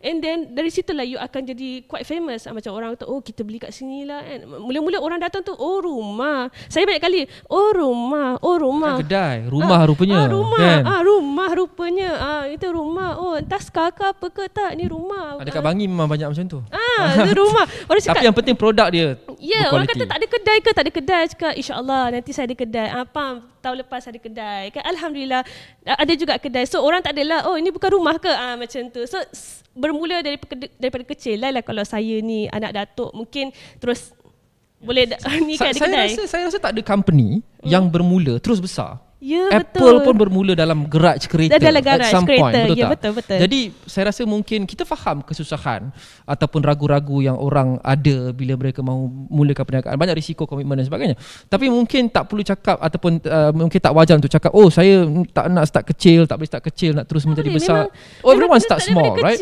Speaker 4: and then dari situlah you akan jadi quite famous. Macam orang kata, oh kita beli kat sini lah kan. Mula-mula orang datang tu, oh rumah. Saya banyak kali, oh rumah.
Speaker 1: Kedai, rumah rupanya.
Speaker 4: Rumah rupanya. Itu rumah. Oh entah skar ke apa ke tak, ni rumah.
Speaker 1: Dekat Bangi memang banyak macam tu.
Speaker 4: Itu rumah. Orang cakap,
Speaker 1: tapi yang penting produk dia.
Speaker 4: Ya, orang kata tak ada kedai ke? Tak ada kedai. Cakap, insyaAllah nanti saya ada kedai. Tahun lepas ada kedai kan, alhamdulillah ada juga kedai. So orang tak adalah, oh ini bukan rumah ke, macam tu. So bermula daripada kecil lah kalau saya ni anak datuk, mungkin terus boleh ni kan ada kedai.
Speaker 1: Saya rasa tak ada company yang bermula terus besar Apple pun bermula dalam garage kereta
Speaker 4: dalam garage
Speaker 1: at some point,
Speaker 4: kereta.
Speaker 1: betul tak?
Speaker 4: Betul.
Speaker 1: Jadi saya rasa mungkin kita faham kesusahan ataupun ragu-ragu yang orang ada bila mereka mahu mulakan perniagaan, banyak risiko, komitmen dan sebagainya. Tapi mungkin tak perlu cakap ataupun mungkin tak wajar untuk cakap saya tak nak start kecil, tak boleh start kecil, nak terus menjadi besar. Everyone start small, right?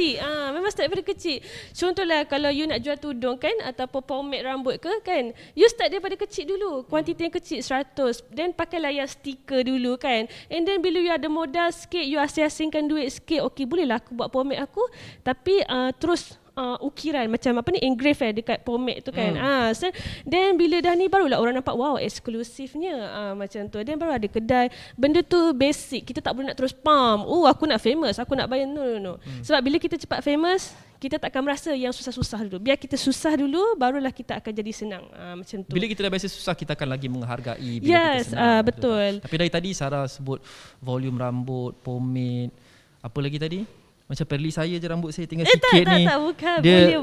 Speaker 4: Memang start daripada kecil. Contohlah kalau you nak jual tudung kan, ataupun pomade rambut ke kan, you start daripada kecil dulu, kuantiti yang kecil 100, then pakailah yang stiker dulu kan, and then bila you ada modal sikit, you asing-asingkan duit sikit, okay bolehlah aku buat pomade aku, tapi terus ukiran macam engrave dekat pomade tu kan. So, then bila dah ni barulah orang nampak wow eksklusifnya macam tu. Then baru ada kedai. Benda tu basic. Kita tak boleh nak terus aku nak famous, aku nak bayar. No. Sebab bila kita cepat famous, kita tak akan merasa yang susah-susah dulu. Biar kita susah dulu, barulah kita akan jadi senang. Macam tu.
Speaker 1: Bila kita dah biasa susah, kita akan lagi menghargai bila
Speaker 4: yes,
Speaker 1: kita senang.
Speaker 4: betul.
Speaker 1: Tapi dari tadi Sarah sebut volume rambut, pomade, apa lagi tadi? Macam perli saya je rambut saya tinggal sikit ni.
Speaker 4: Bukan.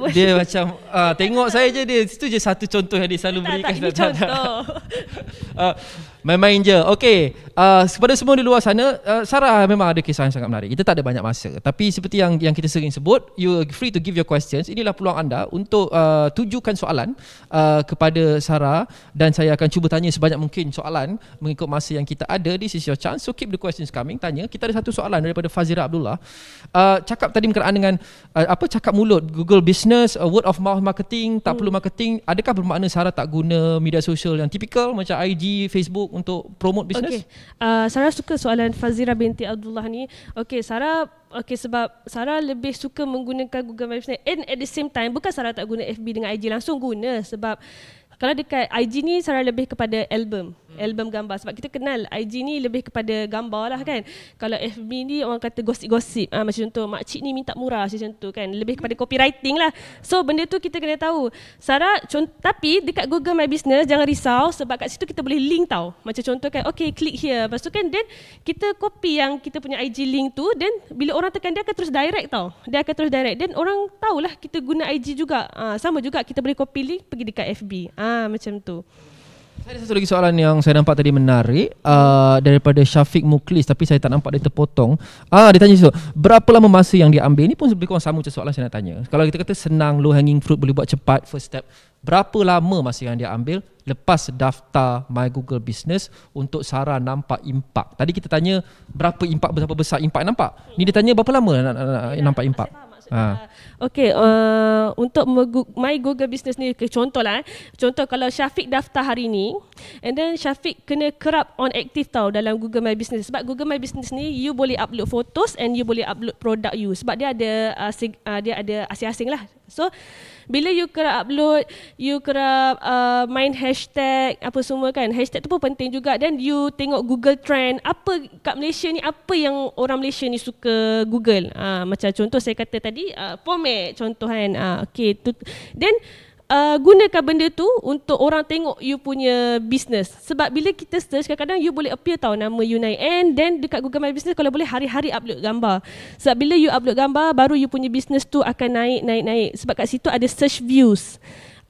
Speaker 1: Dia macam tengok saya je, dia itu je satu contoh yang dia selalu berikan.
Speaker 4: Ini contoh.
Speaker 1: Main-main je. Okay. Kepada semua di luar sana, Sarah memang ada kisah yang sangat menarik. Kita tak ada banyak masa. Tapi seperti yang kita sering sebut, you free to give your questions. Inilah peluang anda untuk tujukan soalan kepada Sarah, dan saya akan cuba tanya sebanyak mungkin soalan mengikut masa yang kita ada. This is your chance. So keep the questions coming. Tanya. Kita ada satu soalan daripada Fazira Abdullah. Cakap tadi berkenaan dengan cakap mulut, Google Business, word of mouth marketing, tak perlu marketing. Adakah bermakna Sarah tak guna media sosial yang typical macam IG, Facebook untuk promote business?
Speaker 4: Sarah suka soalan Fazira binti Abdullah ni. Sarah sebab Sarah lebih suka menggunakan Google My Business, and at the same time bukan Sarah tak guna FB dengan IG, langsung guna. Sebab kalau dekat IG ni Sarah lebih kepada album gambar, sebab kita kenal IG ni lebih kepada gambar lah kan. Kalau FB ni orang kata gosip-gosip, macam contoh makcik ni minta murah macam tu kan, lebih kepada copywriting lah. So benda tu kita kena tahu Sarah. Tapi dekat Google My Business jangan risau, sebab kat situ kita boleh link tau. Macam contoh kan, click here, lepas tu kan then kita copy yang kita punya IG link tu, then bila orang tekan dia akan terus direct tau. Dia akan terus direct, then orang tahulah kita guna IG juga. Sama juga kita boleh copy link pergi dekat FB. Macam tu.
Speaker 1: Saya ada satu lagi soalan yang saya nampak tadi menarik, daripada Syafiq Muklis, tapi saya tak nampak dia terpotong. Dia tanya berapa lama masa yang dia ambil? Ini pun lebih kurang sama macam soalan saya nak tanya. Kalau kita kata senang, low hanging fruit, boleh buat cepat, first step, berapa lama masa yang dia ambil lepas daftar My Google Business untuk Sarah nampak impak? Tadi kita tanya berapa impak, berapa besar impak nampak. Ni dia tanya berapa lama nak nampak impak.
Speaker 4: Untuk My Google Business ni, contoh kalau Syafiq daftar hari ni, and then Syafiq kena kerap on active tau dalam Google My Business. Sebab Google My Business ni you boleh upload photos and you boleh upload produk you, sebab dia ada asing-asing lah. So bila you kerap upload, you kerap main hashtag apa semua kan, hashtag tu pun penting juga. Dan you tengok Google Trend, apa kat Malaysia ni, apa yang orang Malaysia ni suka Google. Macam contoh saya kata tadi, pomade contoh kan. Then gunakan benda tu untuk orang tengok you punya business. Sebab bila kita search, kadang-kadang you boleh appear tau nama you naik. And then dekat Google My Business kalau boleh hari-hari upload gambar. Sebab bila you upload gambar, baru you punya business tu akan naik. Sebab kat situ ada search views.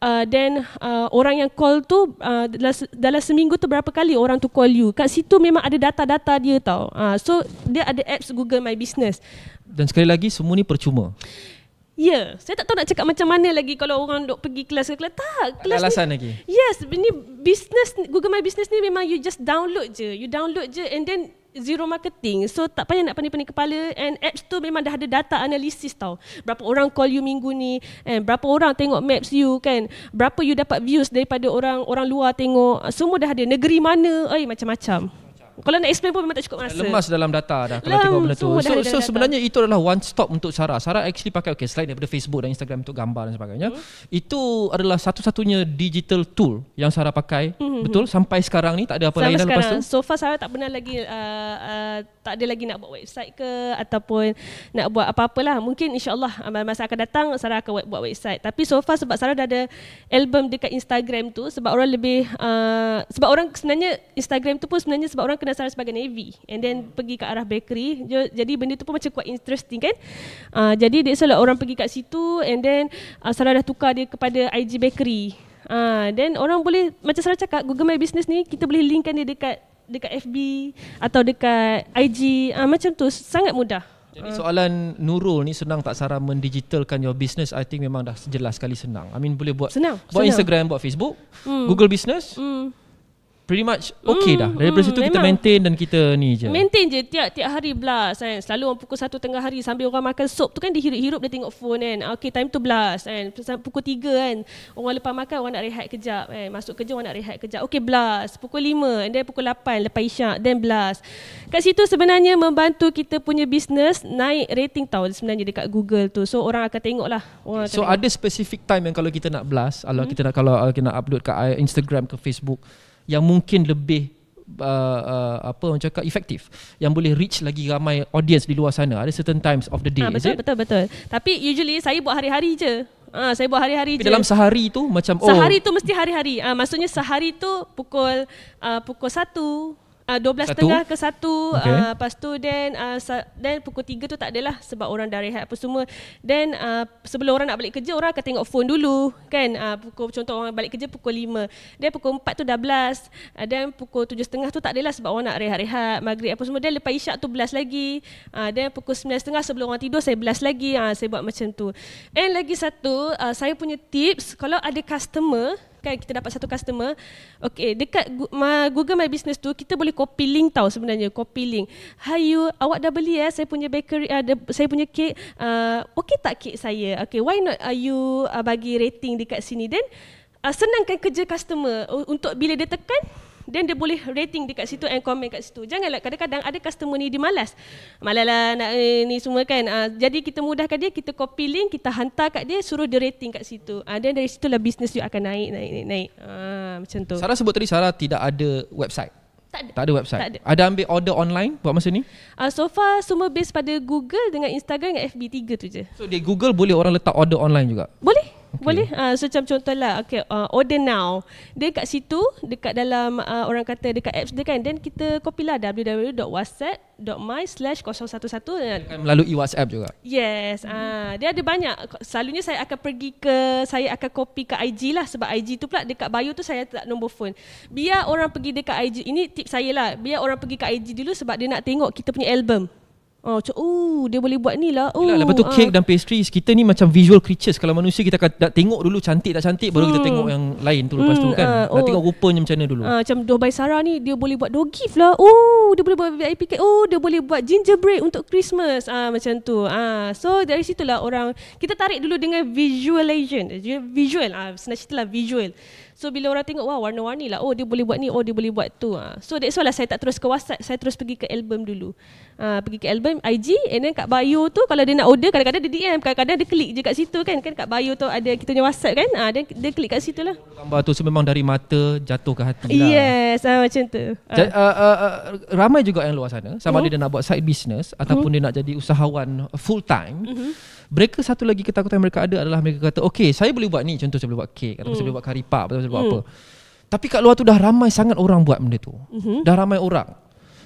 Speaker 4: Then orang yang call tu dalam seminggu tu berapa kali orang tu call you. Kat situ memang ada data-data dia tau. So dia ada apps Google My Business.
Speaker 1: Dan sekali lagi, semua ni percuma.
Speaker 4: Saya tak tahu nak cakap macam mana lagi kalau orang duk pergi kelas ke kelas. Tak, kelas
Speaker 1: alasan
Speaker 4: ni,
Speaker 1: lagi.
Speaker 4: Yes, ini business, Google My Business ni memang you just download je. You download je and then zero marketing. So tak payah nak pening-pening kepala. And apps tu memang dah ada data analisis tau. Berapa orang call you minggu ni, and berapa orang tengok maps you kan. Berapa you dapat views daripada orang luar tengok. Semua dah ada. Negeri mana, macam-macam. Kalau nak explain pun memang tak cukup masa.
Speaker 1: Lemas dalam data dah kalau tengok benda tu. So sebenarnya itu adalah one stop untuk Sarah. Sarah actually pakai selain daripada Facebook dan Instagram untuk gambar dan sebagainya. Itu adalah satu-satunya digital tool yang Sarah pakai. Betul? Sampai sekarang ni tak ada apa lain dah lepas tu.
Speaker 4: So far Sarah tak pernah lagi tak ada lagi nak buat website ke ataupun nak buat apa-apalah. Mungkin insya-Allah masa akan datang Sarah akan buat website. Tapi so far sebab Sarah dah ada album dekat Instagram tu, sebab orang lebih sebab orang sebenarnya Instagram tu pun sebenarnya sebab orang kenal Sarah sebagai Navy, and then pergi ke arah bakery. Jadi benda tu pun macam quite interesting kan. Jadi dia selalu orang pergi kat situ, and then Sarah dah tukar dia kepada IG bakery. Then orang boleh, macam Sarah cakap, Google My Business ni kita boleh linkkan dia dekat dekat FB atau dekat IG, macam tu sangat mudah.
Speaker 1: Jadi soalan Nurul ni senang tak Sarah mendigitalkan your business? I think memang dah jelas sekali senang. I mean boleh buat
Speaker 4: senang.
Speaker 1: Instagram, buat Facebook, Google Business. Pretty much okay dah. Daripada situ kita maintain dan kita ni je.
Speaker 4: Maintain je tiap hari blast kan. Selalu orang pukul 1 tengah hari sambil orang makan sup tu kan, dia hirup-hirup dia tengok phone kan. Okay, time to blast kan. Pukul 3 kan, orang lepas makan orang nak rehat kejap kan. Masuk kerja orang nak rehat kejap. Okay, blast. Pukul 5 and then pukul 8 lepas isyak, then blast. Kat situ sebenarnya membantu kita punya business naik rating tau sebenarnya dekat Google tu. So orang akan tengok lah.
Speaker 1: So ada specific time yang kalau kita nak blast, kalau kita nak upload kat Instagram ke Facebook yang mungkin lebih orang cakap efektif, yang boleh reach lagi ramai audience di luar sana. Ada certain times of the day.
Speaker 4: Betul. Tapi usually saya buat hari-hari je. Saya buat hari-hari je.
Speaker 1: Dalam sehari tu macam
Speaker 4: sehari tu mesti hari-hari. Maksudnya sehari tu pukul 1 12.30 ke 1,
Speaker 1: okay.
Speaker 4: Lepas tu then pukul 3 tu tak adalah sebab orang dah rehat apa semua. Then sebelum orang nak balik kerja, orang akan tengok phone dulu kan. Contoh orang balik kerja pukul 5, then pukul 4 tu dah blast, then pukul 7.30 tu tak adalah sebab orang nak rehat-rehat maghrib apa semua. Dan lepas isyak tu blast lagi, then pukul 9.30 sebelum orang tidur saya blast lagi. Saya buat macam tu. And lagi satu, saya punya tips, kalau ada customer kan, kita dapat satu customer, okay, dekat Google My Business tu kita boleh copy link tau sebenarnya. Copy link, "Hi you, awak dah beli saya punya bakery, saya punya kek, okay tak kek saya? Okay, why not you bagi rating dekat sini?" Then senangkan kerja customer untuk bila dia tekan, then dia boleh rating dekat situ and comment kat situ. Janganlah kadang-kadang ada customer ni dia malas lah nak ni semua kan. Jadi kita mudahkan dia, kita copy link, kita hantar kat dia, suruh dia rating kat situ. Dan dari situlah bisnes dia akan naik. Macam tu.
Speaker 1: Sarah sebut tadi Sarah tidak ada website. Tak ada website.
Speaker 4: Tak ada.
Speaker 1: Ada ambil order online buat masa ni?
Speaker 4: So far semua base pada Google dengan Instagram dengan FB, 3 tu je.
Speaker 1: So di Google boleh orang letak order online juga?
Speaker 4: Boleh. Boleh. So macam contohlah, okay, order now. Dia kat situ, dekat dalam orang kata dekat apps dia kan. Then kita copy lah www.whatsapp.my/011.
Speaker 1: Kan melalui WhatsApp juga?
Speaker 4: Yes. Dia ada banyak. Selalunya saya akan saya akan copy ke IG lah. Sebab IG tu pula dekat bio tu saya letak nombor phone. Biar orang pergi dekat IG. Ini tip saya lah. Biar orang pergi ke IG dulu sebab dia nak tengok kita punya album. Dia boleh buat ni lah.
Speaker 1: Lepas tu cake dan pastries, kita ni macam visual creatures. Kalau manusia kita akan tengok dulu cantik tak cantik, baru kita tengok yang lain tu lepas tu kan. Nak tengok rupanya macam mana dulu.
Speaker 4: Macam Doh Sarah ni, dia boleh buat dough gift lah. Dia boleh buat VIP cake. Dia boleh buat gingerbread untuk Christmas. Macam tu. So dari situlah orang, kita tarik dulu dengan visualization. Visual. Senang cerita lah visual. So bila orang tengok, wah warna-warni lah, dia boleh buat ni, dia boleh buat tu. So that's why lah saya tak terus ke WhatsApp, saya terus pergi ke album dulu. Pergi ke album, IG, and then kat bio tu kalau dia nak order, kadang-kadang dia DM, kadang-kadang dia klik je kat situ kan kat bio tu ada kita punya WhatsApp kan. Dia klik kat situ lah.
Speaker 1: Gambar tu memang dari mata jatuh ke hati lah.
Speaker 4: Yes, macam tu.
Speaker 1: Ramai juga yang luar sana, sama ada dia nak buat side business ataupun dia nak jadi usahawan full time. Mereka satu lagi ketakutan mereka ada adalah mereka kata, okay, saya boleh buat ni, contoh saya boleh buat kek, atau saya boleh buat karipap, atau saya boleh buat apa. Tapi kat luar tu dah ramai sangat orang buat benda tu. Dah ramai orang.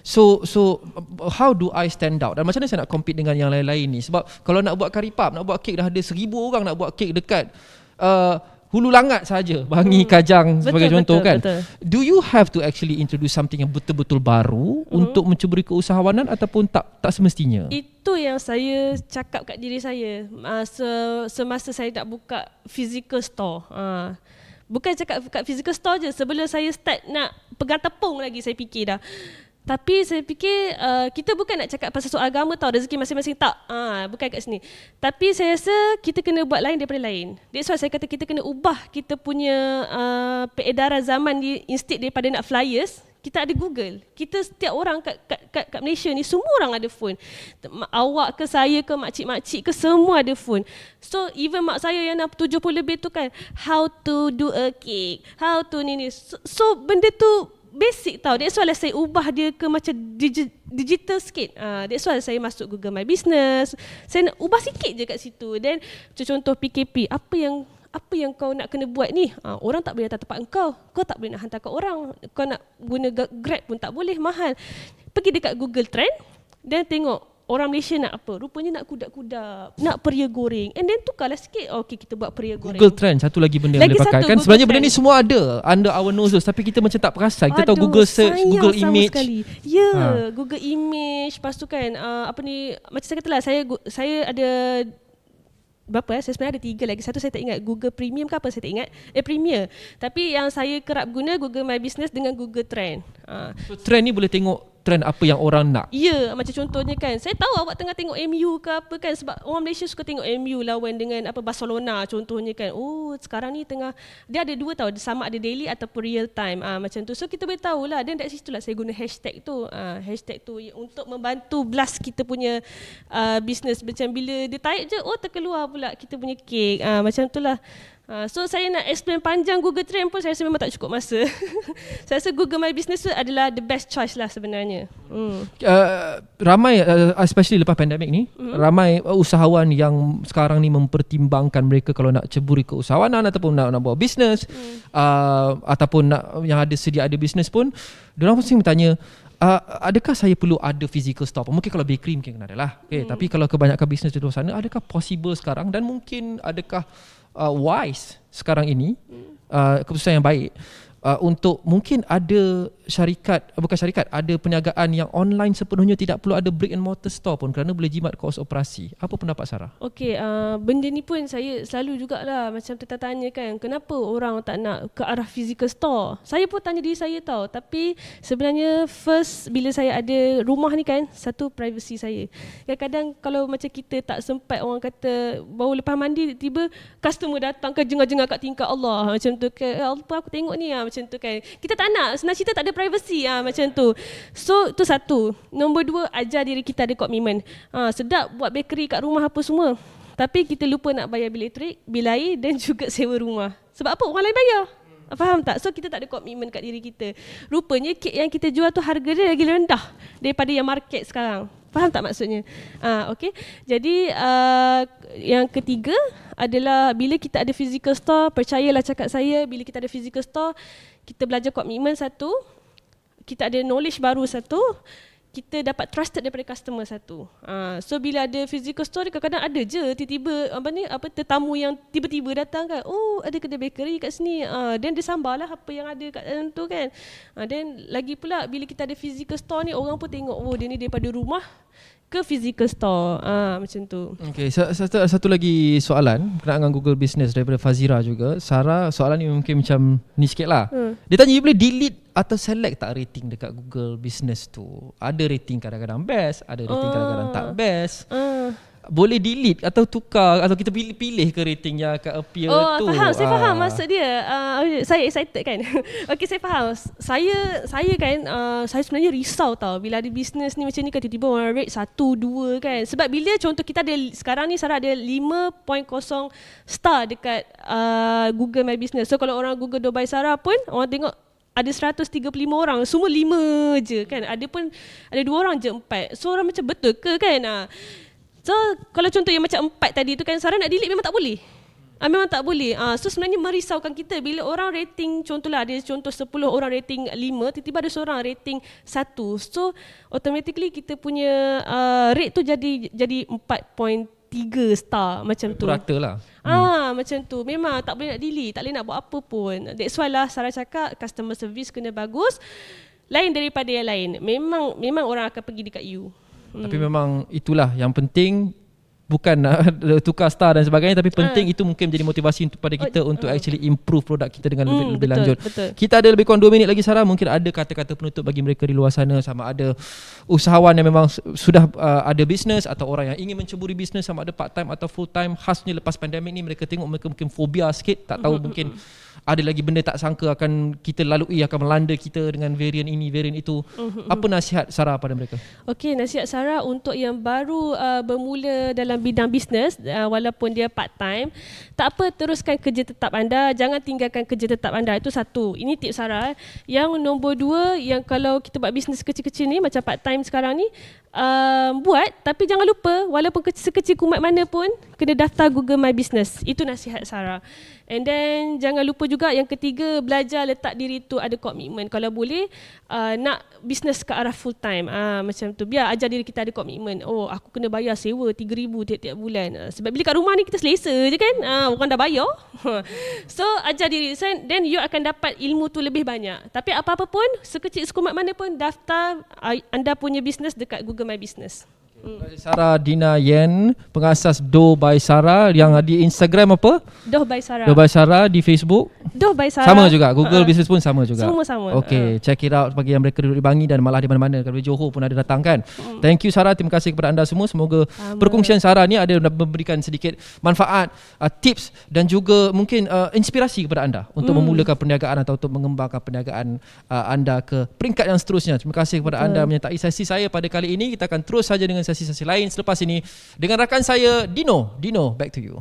Speaker 1: So how do I stand out? Dan macam mana saya nak compete dengan yang lain-lain ni? Sebab kalau nak buat karipap, nak buat kek, dah ada 1,000 orang nak buat kek dekat Hulu Langat saja, Bangi, Kajang sebagai contoh kan. Do you have to actually introduce something yang betul-betul baru untuk mencuburi keusahawanan ataupun tak semestinya?
Speaker 4: Itu yang saya cakap kat diri saya semasa saya nak buka physical store. Bukan cakap kat physical store je, sebelum saya start nak pegang tepung lagi saya fikir dah. Tapi saya fikir kita bukan nak cakap pasal soal agama tau, rezeki masing-masing tak. Bukan kat sini. Tapi saya rasa kita kena buat lain daripada lain. That's why saya kata kita kena ubah kita punya peredaran zaman ni. Instead daripada nak flyers, kita ada Google. Kita setiap orang kat Malaysia ni semua orang ada phone. Awak ke saya ke makcik-makcik ke semua ada phone. So even mak saya yang 70 lebih tu kan, how to do a cake, how to ni. So benda tu basic tau. That's why saya ubah dia ke macam digital sikit. That's why saya masuk Google My Business. Saya nak ubah sikit je kat situ. Then contoh PKP, apa yang kau nak kena buat ni? Orang tak boleh datang tempat engkau. Kau tak boleh nak hantar kat orang. Kau nak guna Grab pun tak boleh, mahal. Pergi dekat Google Trend dan tengok orang Malaysia nak apa? Rupanya nak kudat-kudat, nak peria goreng. And then tukarlah sikit, okay kita buat peria goreng.
Speaker 1: Google Trend satu lagi benda yang boleh pakai kan. Sebenarnya benda ni semua ada under our noses, tapi kita macam tak perasan. Kita tahu Google search, Google image.
Speaker 4: Google image. Lepas tu kan macam saya katalah, saya ada berapa saya sebenarnya ada 3 lagi. Satu saya tak ingat, Google Premium ke apa saya tak ingat. Premier. Tapi yang saya kerap guna Google My Business dengan Google Trend.
Speaker 1: So trend ni boleh tengok trend apa yang orang nak.
Speaker 4: Ya, macam contohnya kan, saya tahu awak tengah tengok MU ke apa kan, sebab orang Malaysia suka tengok MU lawan dengan Barcelona contohnya kan. Oh, sekarang ni tengah, dia ada 2 tau, sama ada daily ataupun real time. Macam tu. So kita boleh tahulah, dan dari situ lah saya guna hashtag tu. Hashtag tu untuk membantu blast kita punya business. Macam bila dia tarik je, terkeluar pula kita punya kek. Macam tu lah. So saya nak explain panjang Google Trend pun saya rasa memang tak cukup masa. Saya rasa Google My Business tu adalah the best choice lah sebenarnya.
Speaker 1: Ramai especially lepas pandemik ni, ramai usahawan yang sekarang ni mempertimbangkan mereka kalau nak ceburi keusahawanan ataupun nak buat bisnes, ataupun nak yang sedia ada bisnes pun, diorang mesti bertanya, adakah saya perlu ada physical store? Mungkin kalau bakery mungkin ada lah. Tapi kalau kebanyakan bisnes di luar sana, adakah possible sekarang, dan mungkin adakah wise sekarang ini, keputusan yang baik untuk mungkin ada ada perniagaan yang online sepenuhnya, tidak perlu ada brick and mortar store pun kerana boleh jimat kos operasi. Apa pendapat Sarah?
Speaker 4: Okey, benda ni pun saya selalu jugalah macam tertanya kan, kenapa orang tak nak ke arah physical store? Saya pun tanya diri saya tahu, tapi sebenarnya first bila saya ada rumah ni kan, satu privacy saya. Kadang-kadang kalau macam kita tak sempat, orang kata baru lepas mandi tiba customer datang ke jengah-jengah kat tingkap Allah macam tu ke, apa aku tengok ni macam tu kan. Kita tak nak, senang cerita tak ada privacy macam tu. So tu satu. Nombor 2, ajar diri kita ada komitmen. Sedap buat bakery kat rumah apa semua, tapi kita lupa nak bayar bil elektrik, bil air dan juga sewa rumah. Sebab apa? Orang lain bayar. Faham tak? So kita tak ada komitmen kat diri kita. Rupanya kek yang kita jual tu harga dia lagi rendah daripada yang market sekarang. Faham tak maksudnya? Okay. Jadi yang ketiga adalah bila kita ada physical store, percayalah cakap saya, bila kita ada physical store, kita belajar komitmen satu, kita ada knowledge baru satu, kita dapat trusted daripada customer satu. So bila ada physical store, kadang-kadang ada je tiba-tiba tetamu yang tiba-tiba datang kan, ada kedai bakery kat sini, dan dia sambarlah apa yang ada kat dalam tu kan. Dan lagi pula bila kita ada physical store ni, orang pun tengok dia ni daripada rumah ke physical store, macam tu. Okay,
Speaker 1: satu lagi soalan berkenaan dengan Google Business daripada Fazira juga. Sarah, soalan ni mungkin macam ni sikit lah. Dia tanya, you boleh delete atau select tak rating dekat Google Business tu? Ada rating kadang-kadang best, ada rating kadang-kadang tak best. Boleh delete atau tukar, atau kita pilih ke rating yang akan appear tu?
Speaker 4: Faham, saya faham maksud dia. Saya excited kan. Okey, saya faham. Saya kan, saya sebenarnya risau tau bila ada bisnes ni macam ni kan, tiba-tiba orang rate 1, 2 kan. Sebab bila contoh kita ada sekarang ni, Sarah ada 5.0 star dekat Google My Business. So kalau orang Google Dubai Sarah pun, orang tengok ada 135 orang, semua 5 je kan. Ada pun ada 2 orang je 4. So orang macam betul ke kan? So kalau contoh yang macam 4 tadi tu kan, Sarah nak delete memang tak boleh. Memang tak boleh. So sebenarnya merisaukan kita bila orang rating, contohlah ada contoh 10 orang rating 5, tiba-tiba ada seorang rating 1. So automatically kita punya rate tu jadi 4.3 star macam tu.
Speaker 1: Rata lah.
Speaker 4: Macam tu. Memang tak boleh nak delete, tak boleh nak buat apa pun. That's why lah Sarah cakap customer service kena bagus, lain daripada yang lain. Memang orang akan pergi dekat you.
Speaker 1: Tapi memang itulah yang penting, bukan tukar star dan sebagainya, tapi penting itu mungkin menjadi motivasi kepada kita untuk actually improve produk kita dengan lebih lanjut. Betul. Kita ada lebih kurang 2 minit lagi Sarah, mungkin ada kata-kata penutup bagi mereka di luar sana, sama ada usahawan yang memang sudah ada bisnes atau orang yang ingin menceburi bisnes, sama ada part time atau full time. Khasnya lepas pandemik ni mereka tengok mereka mungkin fobia sikit, tak tahu mungkin ada lagi benda tak sangka akan kita lalui, akan melanda kita dengan varian ini, varian itu. Apa nasihat Sarah pada mereka? Okey,
Speaker 4: nasihat Sarah untuk yang baru bermula dalam bidang bisnes, walaupun dia part time, tak apa, teruskan kerja tetap anda, jangan tinggalkan kerja tetap anda. Itu satu. Ini tips Sarah. Yang nombor 2, yang kalau kita buat bisnes kecil-kecil ni macam part time sekarang ni, buat, tapi jangan lupa walaupun sekecil kumat mana pun, kena daftar Google My Business. Itu nasihat Sarah. And then jangan lupa juga yang ketiga, belajar letak diri tu ada komitmen. Kalau boleh nak bisnes ke arah full time, macam tu, biar ajar diri kita ada komitmen. Oh, aku kena bayar sewa 3,000 tiap-tiap bulan, sebab bila kat rumah ni kita selesa je kan, orang dah bayar. So ajar diri, then you akan dapat ilmu tu lebih banyak. Tapi apa-apa pun, sekecil sekumat mana pun, daftar anda punya bisnes dekat Google My Business.
Speaker 1: Sara Dina Yen, pengasas Doh by Sara, yang di Instagram apa?
Speaker 4: Doh by Sara.
Speaker 1: Doh by Sara, di Facebook
Speaker 4: Doh by Sara.
Speaker 1: sama juga. Google Business pun sama juga.
Speaker 4: Semua sama.
Speaker 1: Okay, check it out bagi yang mereka duduk di Bangi dan malah di mana-mana. Kalau di Johor pun ada datang kan. Thank you Sara, terima kasih kepada anda semua. Semoga perkongsian Sara ni ada memberikan sedikit manfaat, tips dan juga mungkin inspirasi kepada anda untuk memulakan perniagaan atau untuk mengembangkan perniagaan anda ke peringkat yang seterusnya. Terima kasih kepada anda menyertai sesi saya pada kali ini. Kita akan terus saja dengan sesi-sesi lain selepas ini dengan rakan saya Dino. Dino, back to you.